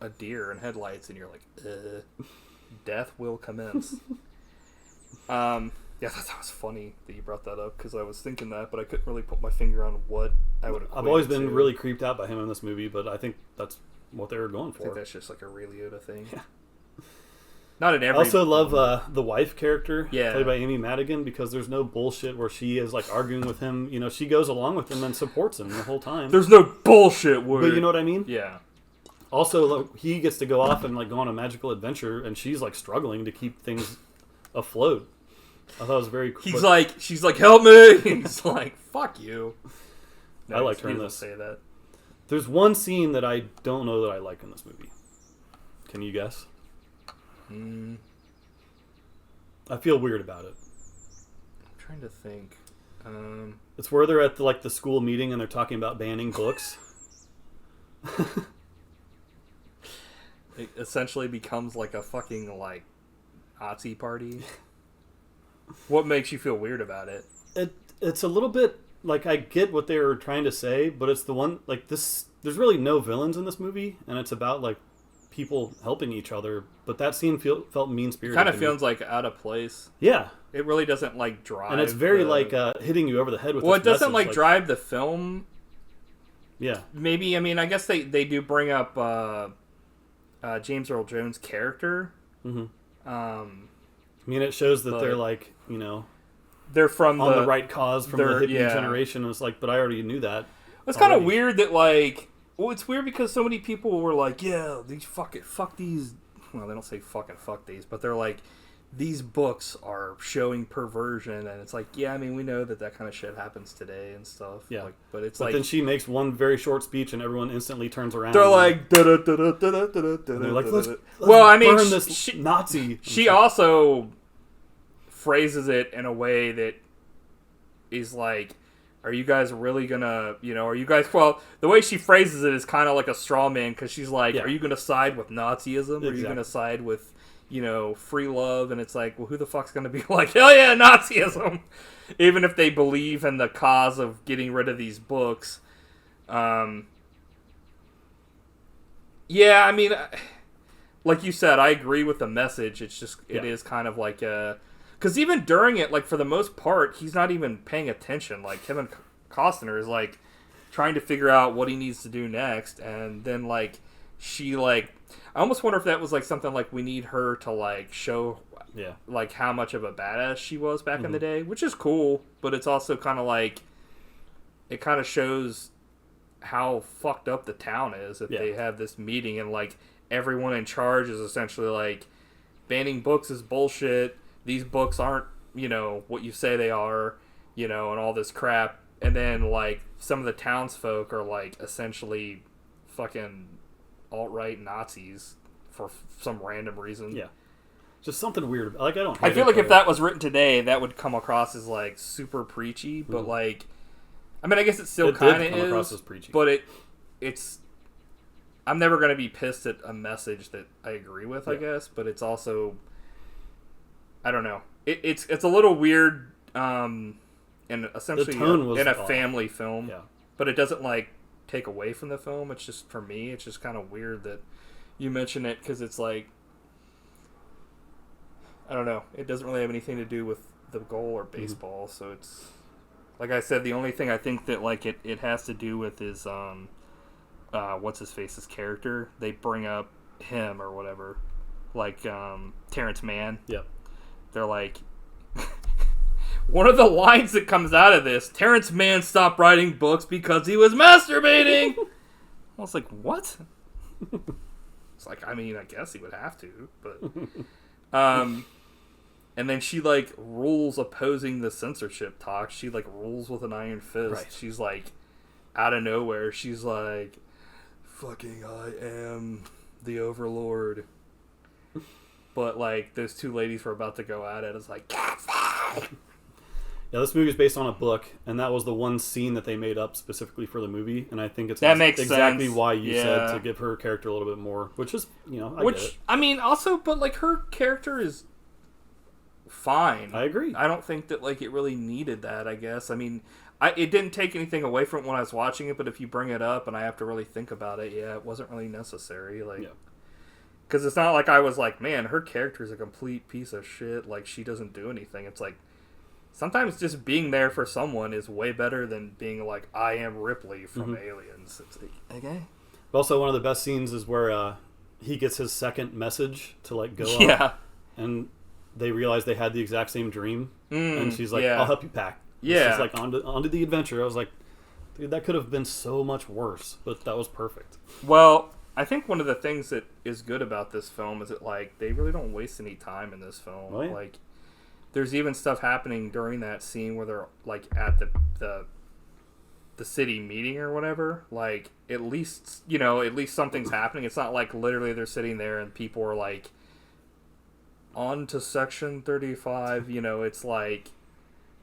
a deer in headlights, and you're like, death will commence. Yeah, I thought that was funny that you brought that up, because I was thinking that, but I couldn't really put my finger on what I would equate. I've always been really creeped out by him in this movie, but I think that's what they were going for. I think that's just like a Ray Liotta thing. Yeah. Not in every. I also love the wife character, yeah, played by Amy Madigan, because there's no bullshit where she is like arguing with him. You know, she goes along with him and supports him the whole time. There's no bullshit word. But you know what I mean? Yeah. Also, like, he gets to go off and like go on a magical adventure, and she's like struggling to keep things afloat. I thought it was very cool. She's like, help me! He's like, fuck you. No, I liked her in this. Say that. There's one scene that I don't know that I like in this movie. Can you guess? I feel weird about it. I'm trying to think. It's where they're at the school meeting and they're talking about banning books. It essentially becomes like a fucking like Nazi party. What makes you feel weird about it? It's a little bit like, I get what they were trying to say, but it's the one like this. There's really no villains in this movie, and it's about like people helping each other, but that scene felt mean-spirited. Kind of feels like out of place. Yeah. It really doesn't like drive. And it's very hitting you over the head with. Well, it doesn't message, drive the film. Yeah. Maybe, I mean, I guess they do bring up James Earl Jones' character. Mm-hmm. I mean, it shows that they're they're from on the right cause from the hippie generation. It's like, but I already knew that. It's kind of weird that it's weird because so many people were like, yeah, these fuck these. Well, they don't say fuck these, but they're like, these books are showing perversion, and it's like, yeah, I mean, we know that kind of shit happens today and stuff. Yeah, but then she makes one very short speech, and everyone instantly turns around. They're like, they're like, let's burn this Nazi. She also phrases it in a way that is like, are you guys really gonna, well, the way she phrases it is kind of like a straw man, because she's like, are you gonna side with Nazism? Exactly. Are you gonna side with, free love? And it's like, well, who the fuck's gonna be like, hell yeah, Nazism? Even if they believe in the cause of getting rid of these books. Yeah, I mean, like you said, I agree with the message. It's just, it is kind of like a... Because even during it, like, for the most part, he's not even paying attention. Like, Kevin Costner is, like, trying to figure out what he needs to do next. And then, like, she, like... I almost wonder if that was, like, something like we need her to, like, show, like, how much of a badass she was back in the day. Which is cool, but it's also kind of, like... It kind of shows how fucked up the town is if they have this meeting and, like, everyone in charge is essentially, like, banning books is bullshit. These books aren't, what you say they are, and all this crap. And then, like, some of the townsfolk are, like, essentially fucking alt-right Nazis for some random reason. Yeah. Just something weird. Like, I feel like if that was written today, that would come across as, like, super preachy. But, like, I mean, I guess it still kind of is. Across as preachy. But it's... I'm never going to be pissed at a message that I agree with, I guess. But it's also... I don't know. It's a little weird, and essentially in a family film. Yeah. But it doesn't like take away from the film. It's just, for me, it's just kind of weird that you mention it, because it's like, I don't know. It doesn't really have anything to do with the goal or baseball. So it's, like I said, the only thing I think that like it has to do with is what's his face's character. They bring up him or whatever, like Terence Mann. Yep. They're like, one of the lines that comes out of this, Terence Mann stopped writing books because he was masturbating. I was like, what? It's like, I mean, I guess he would have to, but... and then she, like, rules opposing the censorship talk. She, like, rules with an iron fist. Right. She's, like, out of nowhere, she's like, fucking I am the Overlord. But, like, those two ladies were about to go at it. It's like, yeah, this movie is based on a book, and that was the one scene that they made up specifically for the movie. And I think it's makes exactly sense. why you said to give her character a little bit more, which is, I get it. I mean, also, but, like, her character is fine. I agree. I don't think that, like, it really needed that, I guess. I mean, it didn't take anything away from it when I was watching it, but if you bring it up and I have to really think about it, it wasn't really necessary. Like... Yeah. Because it's not like I was like, man, her character is a complete piece of shit. Like, she doesn't do anything. It's like, sometimes just being there for someone is way better than being like, I am Ripley from Aliens. It's like, okay. Also, one of the best scenes is where he gets his second message to, like, go out. And they realize they had the exact same dream. And she's like, I'll help you pack. Yeah. She's like, on to the adventure. I was like, dude, that could have been so much worse. But that was perfect. Well... I think one of the things that is good about this film is that, like, they really don't waste any time in this film. Oh, yeah. Like, there's even stuff happening during that scene where they're, like, at the city meeting or whatever. Like, at least something's happening. It's not like literally they're sitting there and people are, like, on to Section 35. It's like,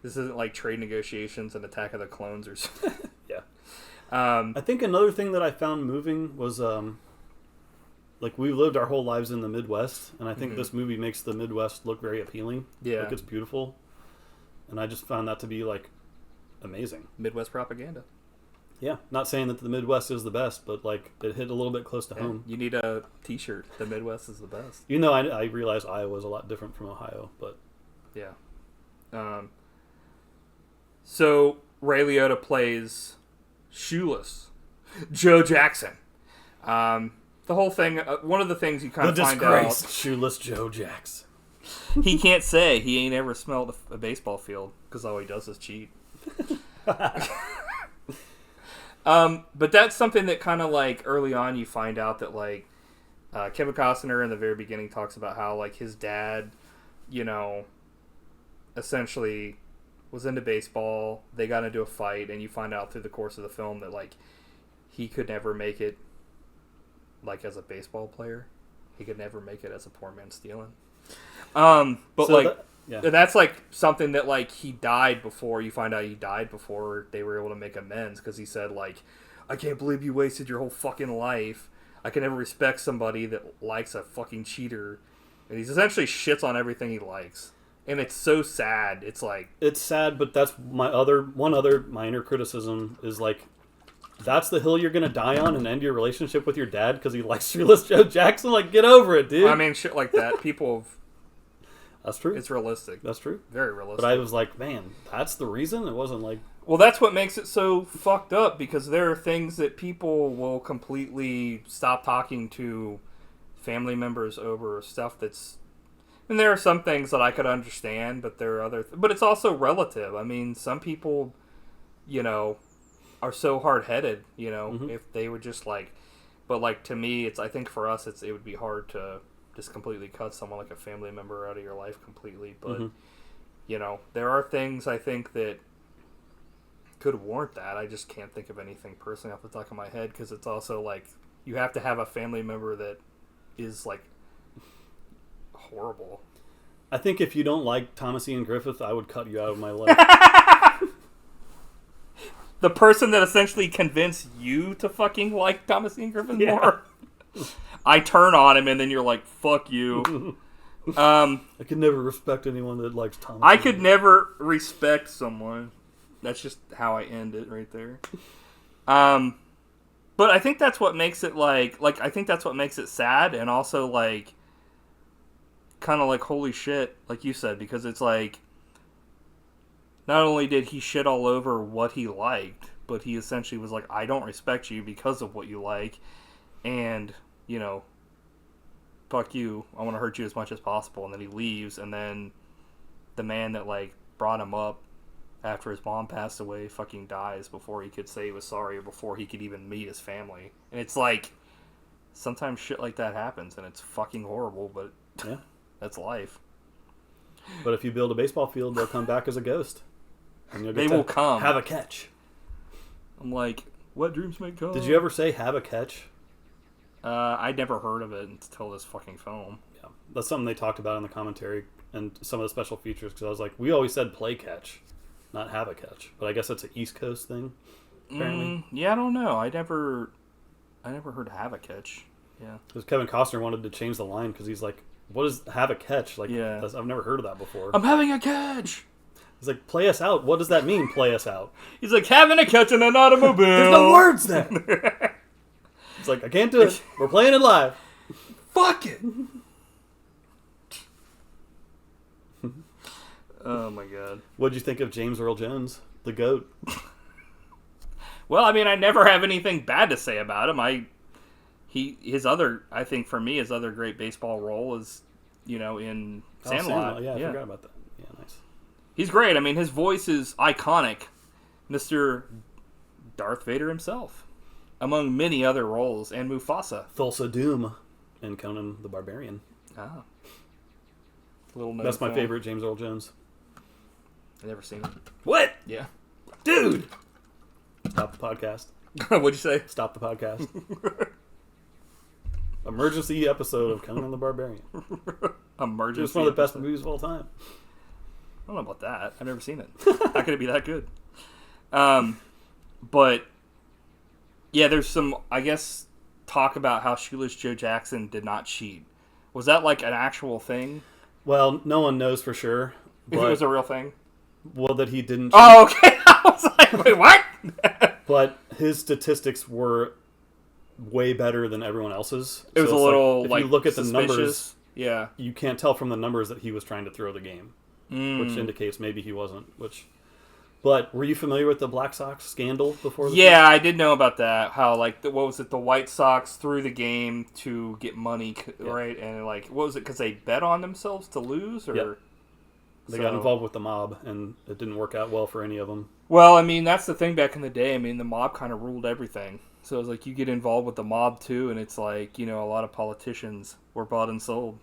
this isn't like trade negotiations and Attack of the Clones or something. Yeah. I think another thing that I found moving was, like, we lived our whole lives in the Midwest, and I think this movie makes the Midwest look very appealing. Yeah. Like, it's beautiful. And I just found that to be, like, amazing. Midwest propaganda. Yeah, not saying that the Midwest is the best, but like it hit a little bit close to home. You need a T-shirt. The Midwest is the best. You know, I realize Iowa is a lot different from Ohio, but yeah. So Ray Liotta plays Shoeless, Joe Jackson. The whole thing. One of the things you kind of find out. Shoeless Joe Jackson. He can't say he ain't ever smelled a baseball field because all he does is cheat. But that's something that kind of like early on you find out that like Kevin Costner in the very beginning talks about how like his dad, you know, essentially was into baseball. They got into a fight, and you find out through the course of the film that like he could never make it like as a baseball player. He could never make it as a poor man stealing. But so like that's like something that like he died before. You find out he died before they were able to make amends because he said like, I can't believe you wasted your whole fucking life. I can never respect somebody that likes a fucking cheater. And he's essentially shits on everything he likes. And it's so sad. It's like... It's sad, but that's one other minor criticism is like, that's the hill you're going to die on and end your relationship with your dad because he likes Shoeless Joe Jackson? Like, get over it, dude. I mean, shit like that. People have... That's true. It's realistic. That's true. Very realistic. But I was like, man, that's the reason? It wasn't like... Well, that's what makes it so fucked up, because there are things that people will completely stop talking to family members over stuff that's... And there are some things that I could understand, but there are other... But it's also relative. I mean, some people, you know, are so hard-headed, you know, if they would just like... But like, to me, I think for us, it would be hard to just completely cut someone like a family member out of your life completely. But, you know, there are things I think that could warrant that. I just can't think of anything personally off the top of my head, because it's also like you have to have a family member that is like horrible. I think if you don't like Thomas Ian Griffith, I would cut you out of my life. The person that essentially convinced you to fucking like Thomas Ian Griffith more. I turn on him and then you're like, fuck you. I could never respect anyone that likes Thomas. I could never respect someone. That's just how I end it right there. But I think that's what makes it like I think that's what makes it sad, and also like kind of like holy shit, like you said, because it's like not only did he shit all over what he liked, but he essentially was like, I don't respect you because of what you like, and you know, fuck you, I want to hurt you as much as possible. And then he leaves, and then the man that like brought him up after his mom passed away fucking dies before he could say he was sorry, or before he could even meet his family. And it's like, sometimes shit like that happens, and it's fucking horrible, but yeah, that's life. But if you build a baseball field, they'll come back as a ghost. And you'll get they will come. Have a catch. I'm like, what dreams may come? Did you ever say have a catch? I'd never heard of it until this fucking film. Yeah, that's something they talked about in the commentary and some of the special features, because I was like, we always said play catch, not have a catch. But I guess that's an East Coast thing, apparently. Yeah, I don't know. I never heard have a catch. Yeah. Because Kevin Costner wanted to change the line, because he's like, what is have a catch? Like, yeah. I've never heard of that before. I'm having a catch! He's like, play us out. What does that mean, play us out? He's like, having a catch in an automobile. There's no words there. It's like, I can't do it. We're playing it live. Fuck it. Oh my god. What'd you think of James Earl Jones, the GOAT? Well, I mean, I never have anything bad to say about him. I think for me, his other great baseball role is, you know, in Sandlot. Yeah, I forgot about that. Yeah, nice. He's great. I mean, his voice is iconic. Mr. Darth Vader himself, among many other roles, and Mufasa. Thulsa Doom and Conan the Barbarian. Ah. That's my favorite James Earl Jones. I've never seen it. What? Yeah. Dude! Stop the podcast. What'd you say? Stop the podcast. Emergency episode of Conan the Barbarian. Emergency. It's one of the best movies of all time. I don't know about that. I've never seen it. How could it be that good? But yeah, there's some, I guess, talk about how Shoeless Joe Jackson did not cheat. Was that like an actual thing? Well, no one knows for sure. If it was a real thing? Well, that he didn't cheat. Oh, okay. I was like, wait, what? But his statistics were way better than everyone else's. It was a little if you look at the suspicious. numbers, you can't tell from the numbers that he was trying to throw the game, which indicates maybe he wasn't. But were you familiar with the Black Sox scandal before? Yeah, I did know about that. How what was it? The White Sox threw the game to get money, right? And what was it? Because they bet on themselves to lose, or they got involved with the mob, and it didn't work out well for any of them. Well, I mean, that's the thing back in the day. I mean, the mob kind of ruled everything. So it was you get involved with the mob too, and it's a lot of politicians were bought and sold.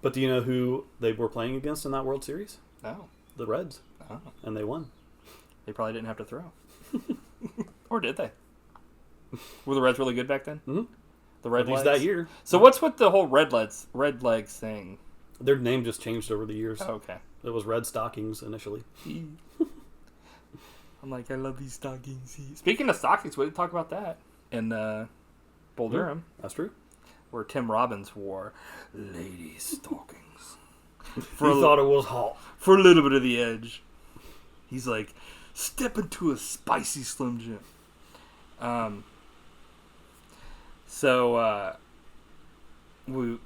But do you know who they were playing against in that World Series? Oh, the Reds. Oh, and they won. They probably didn't have to throw. Or did they? Were the Reds really good back then? Mm-hmm. The Red Legs? that year. So what's with the whole Red Legs thing? Their name just changed over the years. Oh, okay. It was Red Stockings initially. I'm I love these stockings. Speaking of stockings, we didn't talk about that in Bull Durham. That's true. Where Tim Robbins wore ladies' stockings. He thought it was hot. For a little bit of the edge. He's step into a spicy Slim Jim.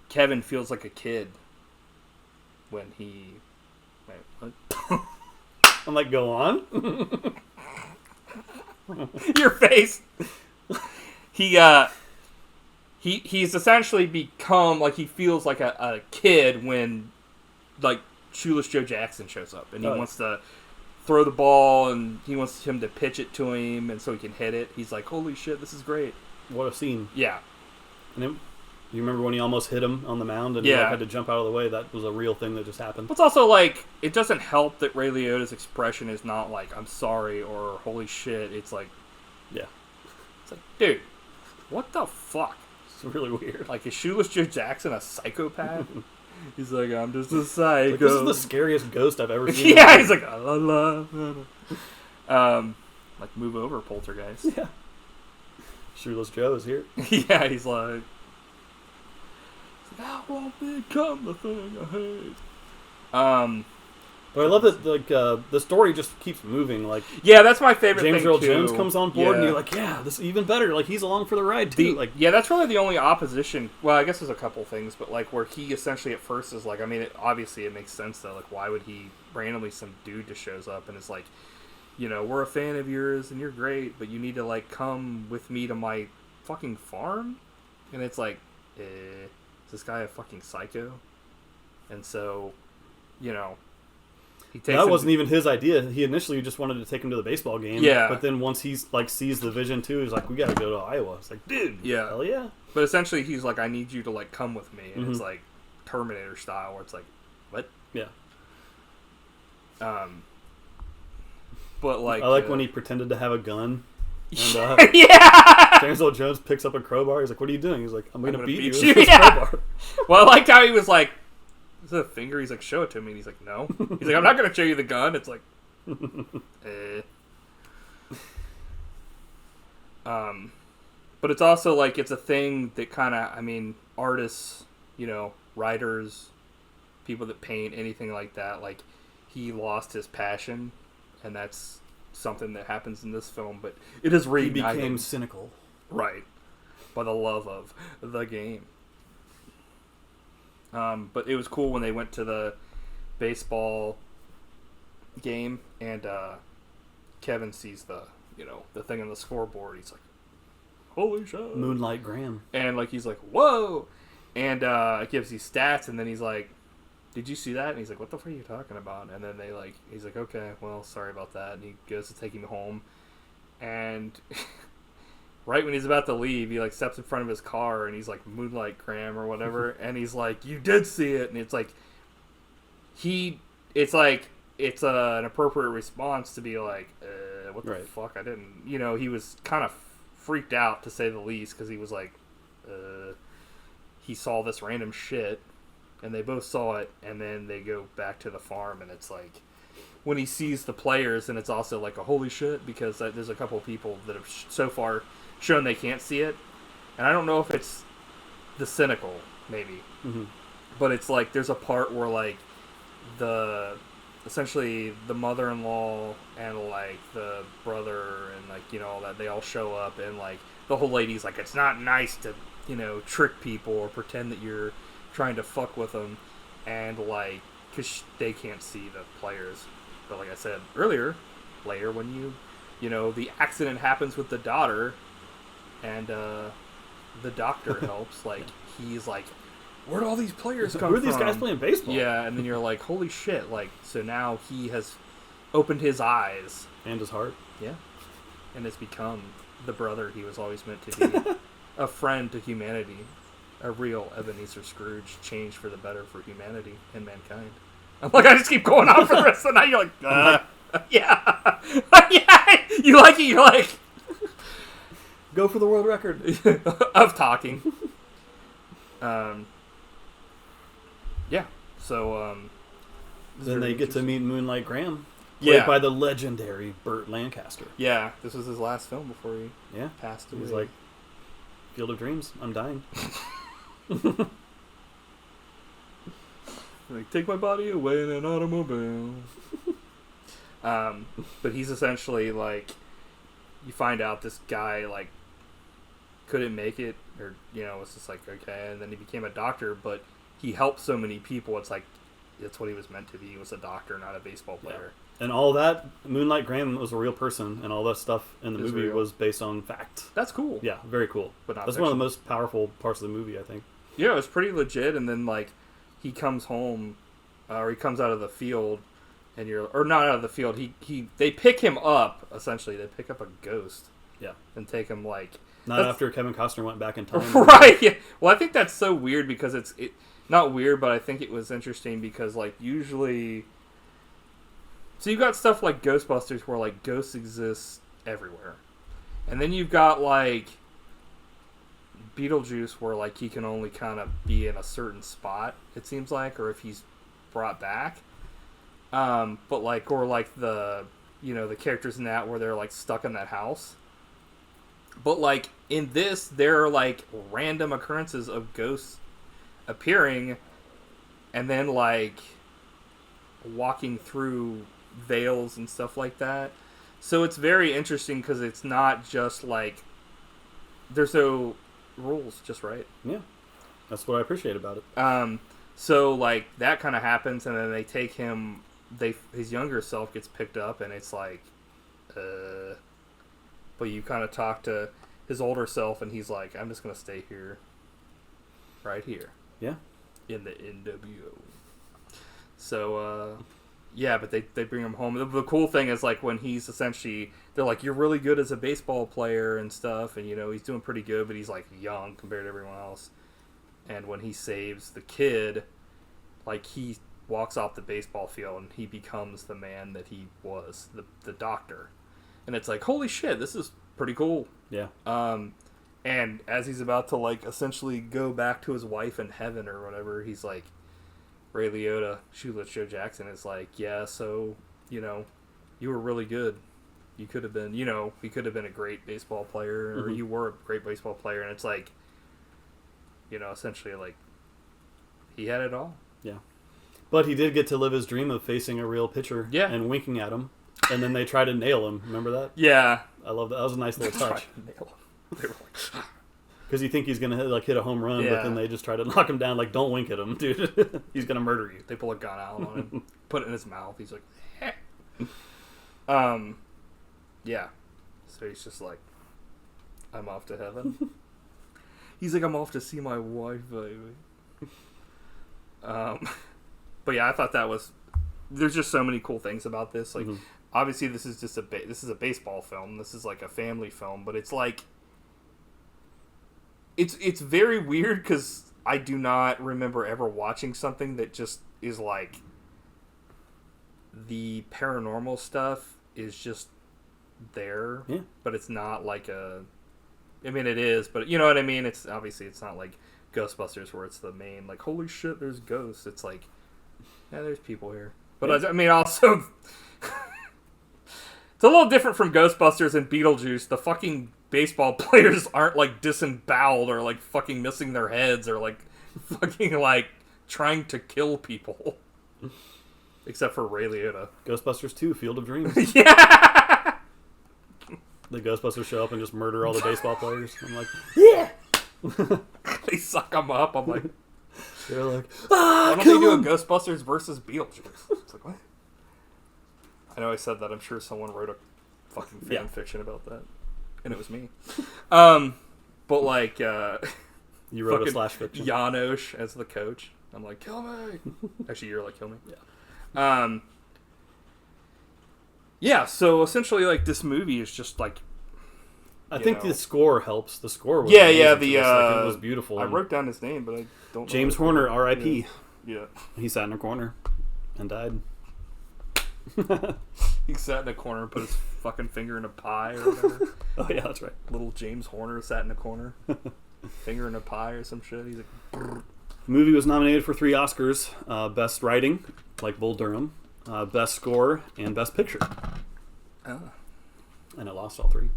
Kevin feels like a kid when he... Wait, what? I'm go on. Your face. He's essentially become he feels like a kid when Shoeless Joe Jackson shows up, and he wants to throw the ball, and he wants him to pitch it to him, and so he can hit it. He's holy shit, this is great. What a scene. Yeah. And you remember when he almost hit him on the mound and he had to jump out of the way? That was a real thing that just happened. It's also it doesn't help that Ray Liotta's expression is not I'm sorry or holy shit. It's yeah. It's dude, what the fuck? It's really weird. Is Shoeless Joe Jackson a psychopath? He's I'm just a psycho. This is the scariest ghost I've ever seen. Yeah, he's la la la. Move over, poltergeist. Yeah. Shoeless Joe is here. Yeah, he's I won't become the thing I hate. But I love that the story just keeps moving. Yeah, that's my favorite James thing Earl too. Jones comes on board, and you're this is even better. He's along for the ride too. Yeah, that's really the only opposition. Well, I guess there's a couple things, but where he essentially at first is obviously it makes sense though. Why would he randomly some dude just shows up and is we're a fan of yours and you're great, but you need to come with me to my fucking farm, and it's is this guy a fucking psycho? And so, that wasn't even his idea. He initially just wanted to take him to the baseball game. Yeah. But then once he's sees the vision too, he's we gotta go to Iowa. It's dude, yeah, hell yeah. But essentially, he's I need you to come with me, and it's Terminator style, where it's what? Yeah. But I like when he pretended to have a gun. And, yeah. James Earl Jones picks up a crowbar. He's what are you doing? He's I'm gonna beat you with this crowbar. Well, I liked how he was is it a finger? He's show it to me. And he's no. He's I'm not going to show you the gun. It's But it's also it's a thing that kind of, artists, writers, people that paint, anything like that, he lost his passion, and that's something that happens in this film, but it is reignited. He became cynical. Right. By the love of the game. But it was cool when they went to the baseball game, and Kevin sees the thing on the scoreboard. He's holy shit. Moonlight Graham. And he's whoa. And it gives these stats, and then he's did you see that? And he's what the fuck are you talking about? And then he's okay, well, sorry about that. And he goes to take him home, and right when he's about to leave, he steps in front of his car, and he's Moonlight Graham or whatever, and he's you did see it, and it's it's an appropriate response to be what the fuck, I didn't, he was kind of freaked out, to say the least, because he was he saw this random shit, and they both saw it, and then they go back to the farm, and it's when he sees the players, and it's also a holy shit, because there's a couple of people that have so far shown they can't see it, and I don't know if it's the cynical, maybe, but it's there's a part where the essentially the mother-in-law and like the brother and like all that, they all show up, and like the whole lady's like, it's not nice to trick people or pretend that you're trying to fuck with them, and like because they can't see the players. But like I said earlier, later when the accident happens with the daughter, and the doctor helps, like he's like, where'd all these players come from? Who are these guys playing baseball? Yeah, and then you're like, holy shit, like, so now he has opened his eyes. And his heart. Yeah. And has become the brother he was always meant to be. A friend to humanity. A real Ebenezer Scrooge, changed for the better for humanity and mankind. I'm like, I just keep going on for the rest of the night. You're like, yeah. Yeah. You like it, you're like... Go for the world record. Of talking. Yeah, so then they get to meet Moonlight Graham, played by the legendary Burt Lancaster. Yeah, this was his last film before he passed away. He's like, Field of Dreams, I'm dying. Like, take my body away in an automobile. But he's essentially like, you find out this guy like couldn't make it, or it's just like, okay, and then he became a doctor, but he helped so many people. It's like, that's what he was meant to be. He was a doctor, not a baseball player. Yeah. And all that, Moonlight Graham was a real person, and all that stuff in the movie real. Was based on fact. That's cool. Yeah, very cool. But not that's fiction. One of the most powerful parts of the movie, I think. Yeah, it was pretty legit. And then like he comes home, or he comes out of the field, and not out of the field. They pick him up. Essentially, they pick up a ghost. Yeah, and take him like. Not after Kevin Costner went back in time. Right. Yeah. Well, I think that's so weird because it's not weird, but I think it was interesting because like usually. So you've got stuff like Ghostbusters where like ghosts exist everywhere, and then you've got like Beetlejuice where like he can only kind of be in a certain spot, it seems like, or if he's brought back. But like, or like the the characters in that where they're like stuck in that house. But like in this, there are like random occurrences of ghosts appearing, and then like walking through veils and stuff like that. So it's very interesting because it's not just like there's no rules, just right. Yeah, that's what I appreciate about it. So like that kind of happens, and then they take him. His younger self gets picked up, and it's like, but you kind of talk to his older self, and he's like, I'm just gonna stay here, right here. Yeah. In the NWO. So, yeah, but they bring him home. The cool thing is, like, when he's essentially, they're like, you're really good as a baseball player and stuff, and, he's doing pretty good, but he's, like, young compared to everyone else. And when he saves the kid, like, he walks off the baseball field, and he becomes the man that he was, the doctor. And it's like, holy shit, this is pretty cool. Yeah. And as he's about to, like, essentially go back to his wife in heaven or whatever, he's like, Ray Liotta, Shoeless Joe Jackson, is like, yeah, so, you were really good. You could have been, he could have been a great baseball player, or you were a great baseball player, and it's like, essentially, like, he had it all. Yeah. But he did get to live his dream of facing a real pitcher and winking at him, and then they tried to nail him. Remember that? Yeah. I love that. That was a nice little touch. Nail him. They were like... Because you think he's going to hit a home run, but then they just try to knock him down. Like, don't wink at him, dude. He's going to murder you. They pull a gun out on him, put it in his mouth. He's like, yeah. So he's just like, I'm off to heaven. He's like, I'm off to see my wife, baby. But yeah, I thought that was. There's just so many cool things about this. Like, obviously, this is just this is a baseball film. This is like a family film, but it's like. It's very weird because I do not remember ever watching something that just is like the paranormal stuff is just there, but it's not like a. I mean, it is, but you know what I mean. It's obviously it's not like Ghostbusters where it's the main like holy shit, there's ghosts. It's like there's people here, but I mean also it's a little different from Ghostbusters and Beetlejuice. The fucking baseball players aren't like disemboweled or like fucking missing their heads or like fucking like trying to kill people. Except for Ray Liotta. Ghostbusters 2, Field of Dreams. Yeah! The Ghostbusters show up and just murder all the baseball players. I'm like, yeah! They suck them up. I'm like... They're like, why don't they do a Ghostbusters versus Beetlejuice? It's like, what? I know I said that. I'm sure someone wrote a fucking fan fiction about that. And it was me. But like... you wrote a slash fiction. Janosch as the coach. I'm like, kill me! Actually, you're like, kill me? Yeah. Yeah, so essentially, like, this movie is just, like... I think the score helps. The score was it was beautiful. I wrote down his name, but I don't know. James Horner, R.I.P. Yeah. He sat in a corner and died. He sat in a corner and put his fucking finger in a pie or whatever. Oh, yeah, that's right. Little James Horner sat in a corner. Finger in a pie or some shit. He's like... Brr. The movie was nominated for 3 Oscars. Best Writing, like Bull Durham. Best Score, and Best Picture. Oh. And it lost all 3.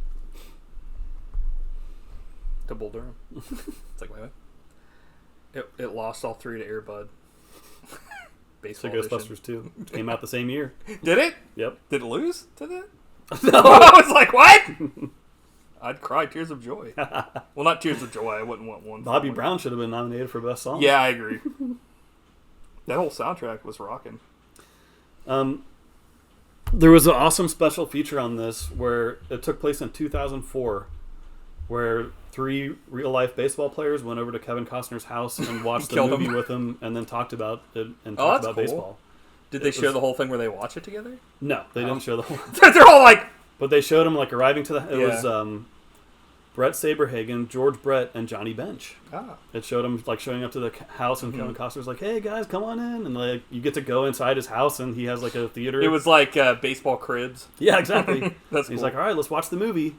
To Bull Durham. It's like, wait. It lost all 3 to Air Bud. Baseball to Ghostbusters 2. Came out the same year. Did it? Yep. Did it lose to that? No. I was like, what? I'd cry tears of joy. Well, not tears of joy. I wouldn't want one. Bobby Brown should have been nominated for Best Song. Yeah, I agree. That whole soundtrack was rocking. There was an awesome special feature on this where it took place in 2004, where 3 real-life baseball players went over to Kevin Costner's house and watched the movie with him and then talked about it and talked about baseball. Did they show the whole thing where they watch it together? No, they didn't show the whole They're all like... But they showed him, like, arriving to the... It was Brett Saberhagen, George Brett, and Johnny Bench. Ah. It showed him, like, showing up to the house, and Kevin Costner's like, hey, guys, come on in. And, like, you get to go inside his house, and he has, like, a theater. It was like baseball cribs. Yeah, exactly. That's He's cool. like, all right, let's watch the movie.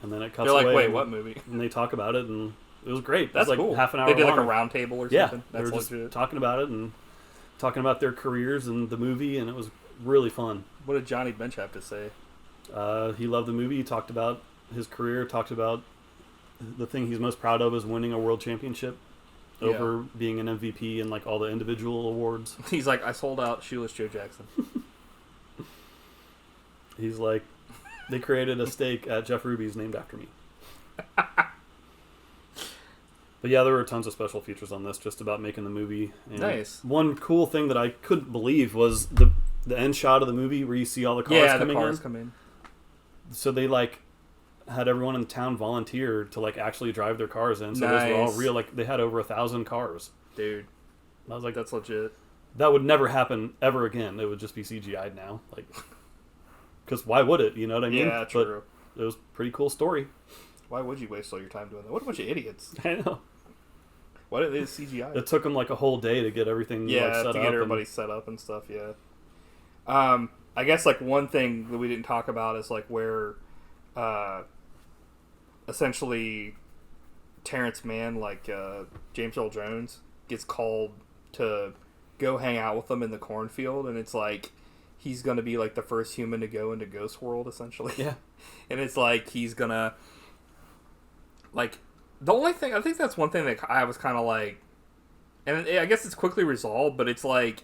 And then it cuts They're like, away. wait, what movie? And they talk about it, and it was great. That's it was like cool. Half an hour They did long. like a round table or something? Yeah, That's they were just legit. talking about it and talking about their careers and the movie, and it was really fun. What did Johnny Bench have to say? He loved the movie. He talked about his career, talked about the thing he's most proud of is winning a world championship over being an MVP and like all the individual awards. He's like, I sold out Shoeless Joe Jackson. He's like, they created a steak at Jeff Ruby's named after me. But yeah, there were tons of special features on this just about making the movie. And nice. One cool thing that I couldn't believe was the end shot of the movie where you see all the cars coming in. Yeah, the cars come in. So they like had everyone in the town volunteer to like actually drive their cars in. So nice. those were all real. Like they had over 1,000 cars. Dude, I was like, that's legit. That would never happen ever again. It would just be CGI'd now. Like, because why would it? You know what I mean? Yeah, true. But it was a pretty cool story. Why would you waste all your time doing that? What a bunch of idiots. I know. Why did they CGI? It took them like a whole day to get everything set up. To get everybody set up and stuff, yeah. I guess like one thing that we didn't talk about is like where essentially Terence Mann, like James Earl Jones, gets called to go hang out with them in the cornfield, and it's like he's going to be like the first human to go into Ghost World, essentially. Yeah. And it's like he's going to... Like, the only thing... I think that's one thing that I was kind of like... And I guess it's quickly resolved, but it's like...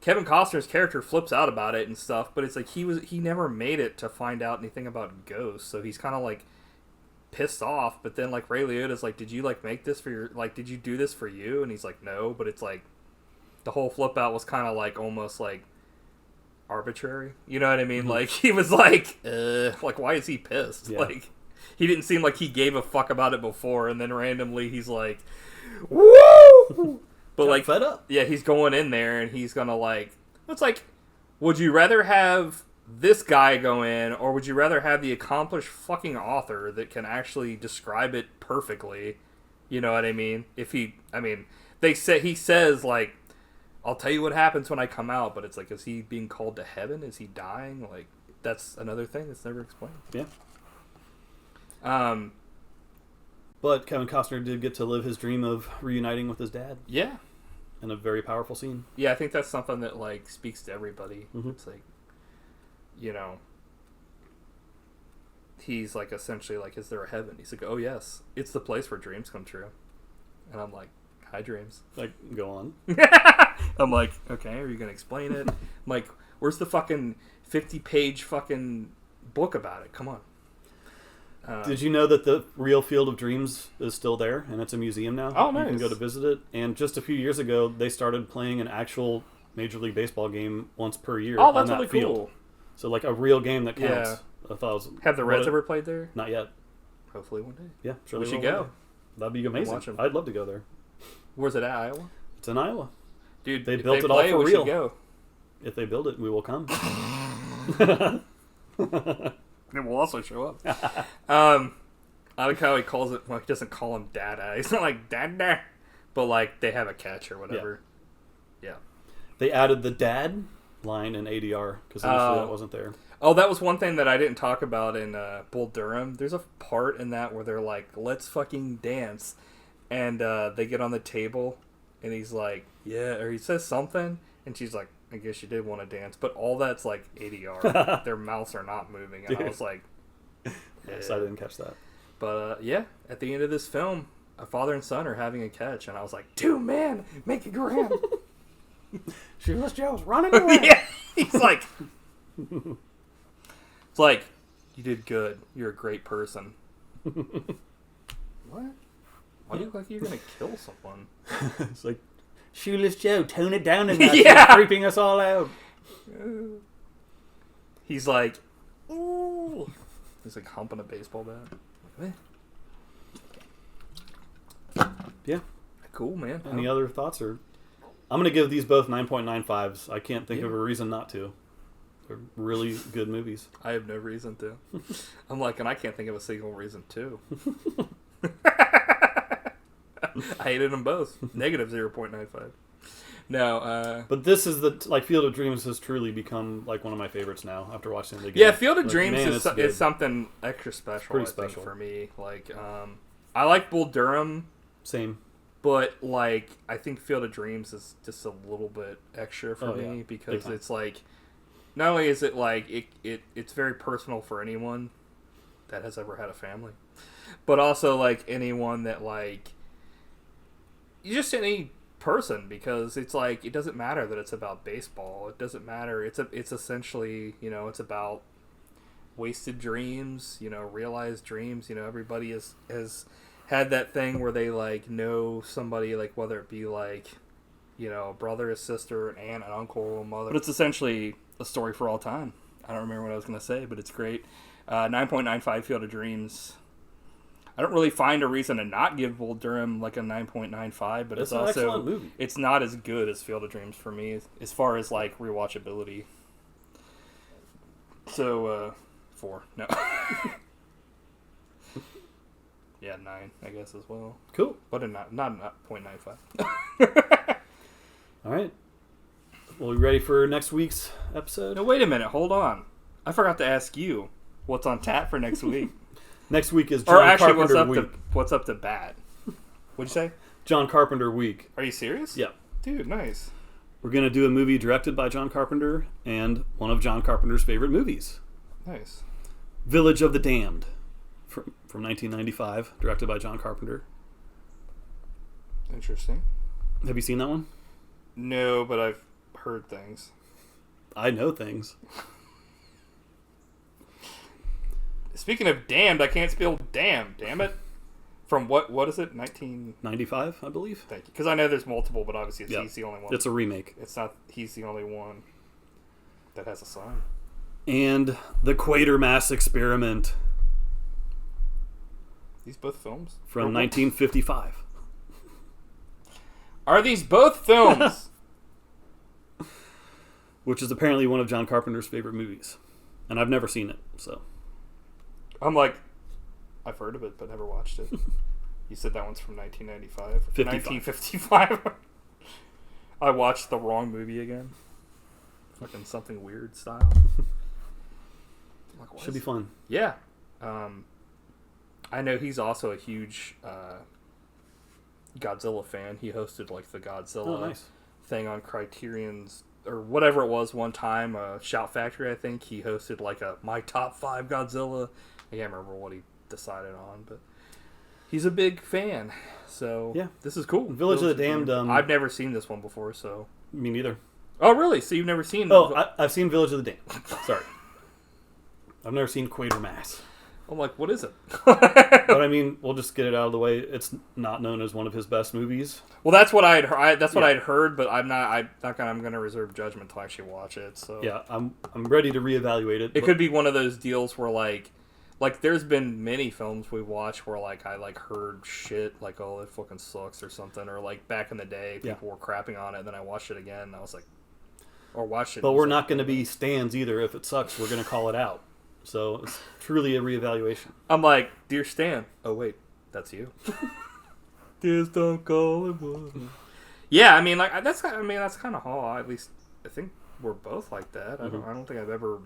Kevin Costner's character flips out about it and stuff, but it's like he never made it to find out anything about ghosts, so he's kind of like pissed off. But then like Ray Liotta's like, did you like make this for your... Like, did you do this for you? And he's like, no, but it's like... The whole flip out was kind of like almost like arbitrary. You know what I mean? Mm-hmm. Like he was like why is he pissed? Yeah. Like he didn't seem like he gave a fuck about it before, and then randomly he's like, woo! But like fed up. Yeah, he's going in there and he's gonna like. It's like, would you rather have this guy go in, or would you rather have the accomplished fucking author that can actually describe it perfectly? You know what I mean? He says like, I'll tell you what happens when I come out, but it's like, is he being called to heaven? Is he dying? Like, that's another thing that's never explained. Yeah. But Kevin Costner did get to live his dream of reuniting with his dad. Yeah. In a very powerful scene. Yeah, I think that's something that, like, speaks to everybody. Mm-hmm. It's like, you know, he's, like, essentially like, is there a heaven? He's like, oh, yes. It's the place where dreams come true. And I'm like, hi, dreams. Like, go on. I'm like, okay, are you going to explain it? I'm like, where's the fucking 50-page fucking book about it? Come on. Did you know that the real Field of Dreams is still there, and it's a museum now? Oh, nice. You can go to visit it. And just a few years ago, they started playing an actual Major League Baseball game once per year Oh, that's on that really field. cool. So, like, a real game that counts. Yeah. I thought it was, Have the Reds ever played there? Not yet. Hopefully one day. Yeah, sure. We should go. That'd be amazing. Watch 'em. I'd love to go there. Where's it at, Iowa? It's in Iowa. Dude, they if built they it all play, for we real. Should go. If they build it, we will come. And we'll also show up. I like how he calls it. Well, he doesn't call him Dada. He's not like Dada, but like they have a catch or whatever. Yeah. They added the dad line in ADR because initially that wasn't there. Oh, that was one thing that I didn't talk about in Bull Durham. There's a part in that where they're like, "Let's fucking dance," and they get on the table, and he's like, "Yeah," or he says something, and she's like, "I guess you did want to dance," but all that's like ADR. Their mouths are not moving, and I was like, Yes, I didn't catch that. But yeah, at the end of this film, a father and son are having a catch, and I was like, 2 men, make it grand. Shoeless Joe's running away. Yeah, he's like, it's like, you did good. You're a great person. What? Why do you look like you're gonna kill someone? It's like, Shoeless Joe, tone it down enough. Yeah, you're creeping us all out. He's like, ooh. He's like humping a baseball bat. Like, yeah. Cool, man. Any other thoughts? Or I'm going to give these both 9.95s. I can't think of a reason not to. They're really good movies. I have no reason to. I'm like, and I can't think of a single reason to. I hated them both. Negative 0.95. No, but this is Field of Dreams has truly become like one of my favorites now after watching it again. Yeah, Field of Dreams is something extra special. Pretty special special for me. Like, I like Bull Durham. Same. But like, I think Field of Dreams is just a little bit extra for me because it's like, not only is it like it's very personal for anyone that has ever had a family, but also like anyone that like, just any person, because it's like, it doesn't matter that it's about baseball. It doesn't matter. It's essentially, it's about wasted dreams, realized dreams. Everybody has had that thing where they like know somebody, like whether it be like, a brother, a sister, an aunt, an uncle, a mother. But it's essentially a story for all time. I don't remember what I was going to say, but it's great. 9.95 Field of Dreams. I don't really find a reason to not give Bull Durham like a 9.95, but it's also excellent movie. It's not as good as Field of Dreams for me as far as like rewatchability. So 4. No. Yeah, 9, I guess, as well. Cool. But not 0.95. All right. Well, we ready for next week's episode? No, wait a minute. Hold on. I forgot to ask you what's on tap for next week. Next week is John Carpenter week. What's up to bat? What'd you say? John Carpenter week. Are you serious? Yeah. Dude, nice. We're going to do a movie directed by John Carpenter and one of John Carpenter's favorite movies. Nice. Village of the Damned from 1995, directed by John Carpenter. Interesting. Have you seen that one? No, but I've heard things. I know things. Speaking of damned, I can't spell damn it. From what is it? 1995, I believe. Thank you. Because I know there's multiple, but obviously he's the only one. It's a remake. It's not, he's the only one that has a son. And The Quatermass Experiment. These both films? From 1955. Are these both films? Which is apparently one of John Carpenter's favorite movies. And I've never seen it, so. I'm like, I've heard of it, but never watched it. You said that one's from 1995? 1955. I watched the wrong movie again. Fucking Something Weird style. Like, should be fun. Yeah. I know he's also a huge Godzilla fan. He hosted like the Godzilla thing on Criterion's or whatever it was one time. Shout Factory, I think. He hosted like my top 5 Godzilla. I can't remember what he decided on, but he's a big fan. So yeah, this is cool. Village of the Damned. I've never seen this one before, so me neither. Oh, really? So you've never seen... I've seen Village of the Damned. Sorry. I've never seen Quatermass. I'm like, what is it? But I mean, we'll just get it out of the way. It's not known as one of his best movies. Well, that's what I'd heard. That's what I'd heard, but I'm going to reserve judgment to actually watch it. So yeah, I'm ready to reevaluate it. It could be one of those deals where like there's been many films we watched where like I like heard shit like, oh, it fucking sucks or something, or like back in the day people were crapping on it, and then I watched it again and I was like, or watched it. But we're not going to be stans either. If it sucks, we're going to call it out. So it's truly a reevaluation. I'm like, dear Stan. Oh wait, that's you. Just don't call it one. Yeah, I mean, like that's kind of how at least I think we're both like that. I don't think I've ever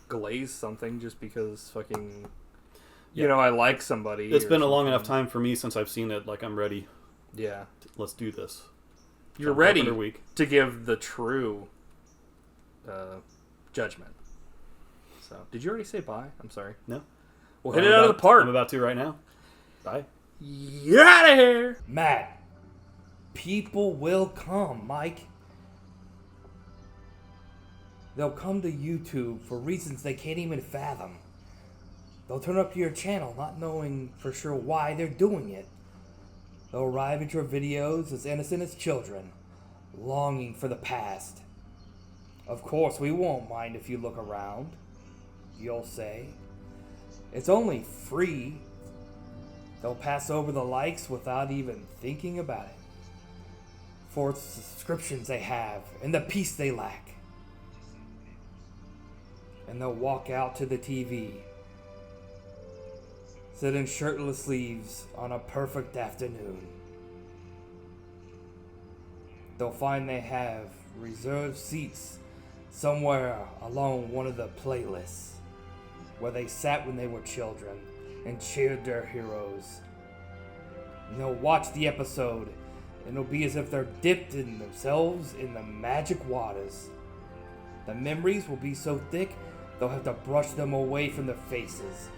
glazed something just because fucking you know I like somebody. It's been a long enough time for me since I've seen it. Like I'm ready. Yeah, let's do this. You're ready to give the true judgment. So, did you already say bye? I'm sorry. No. We'll hit it out of the park. I'm about to right now. Bye. You're out of here. Matt, people will come, Mike. They'll come to YouTube for reasons they can't even fathom. They'll turn up to your channel not knowing for sure why they're doing it. They'll arrive at your videos as innocent as children, longing for the past. Of course, we won't mind if you look around. You'll say. It's only free. They'll pass over the likes without even thinking about it. For the subscriptions they have and the peace they lack. And they'll walk out to the TV, sit in shirtless sleeves on a perfect afternoon. They'll find they have reserved seats somewhere along one of the playlists where they sat when they were children and cheered their heroes. And they'll watch the episode and it'll be as if they're dipped in themselves in the magic waters. The memories will be so thick they'll have to brush them away from their faces.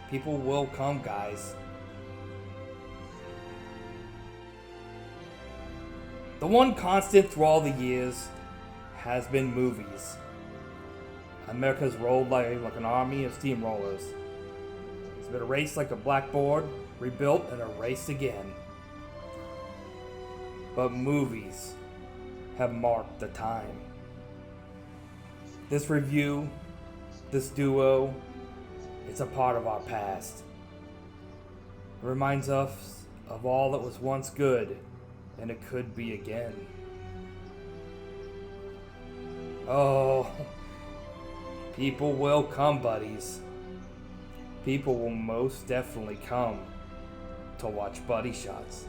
People will come, guys. The one constant through all the years has been movies. America's rolled like an army of steamrollers. It's been erased like a blackboard, rebuilt and erased again. But movies have marked the time. This review, this duo, it's a part of our past. It reminds us of all that was once good, and it could be again. Oh, people will come, buddies. People will most definitely come to watch Buddy Shotz.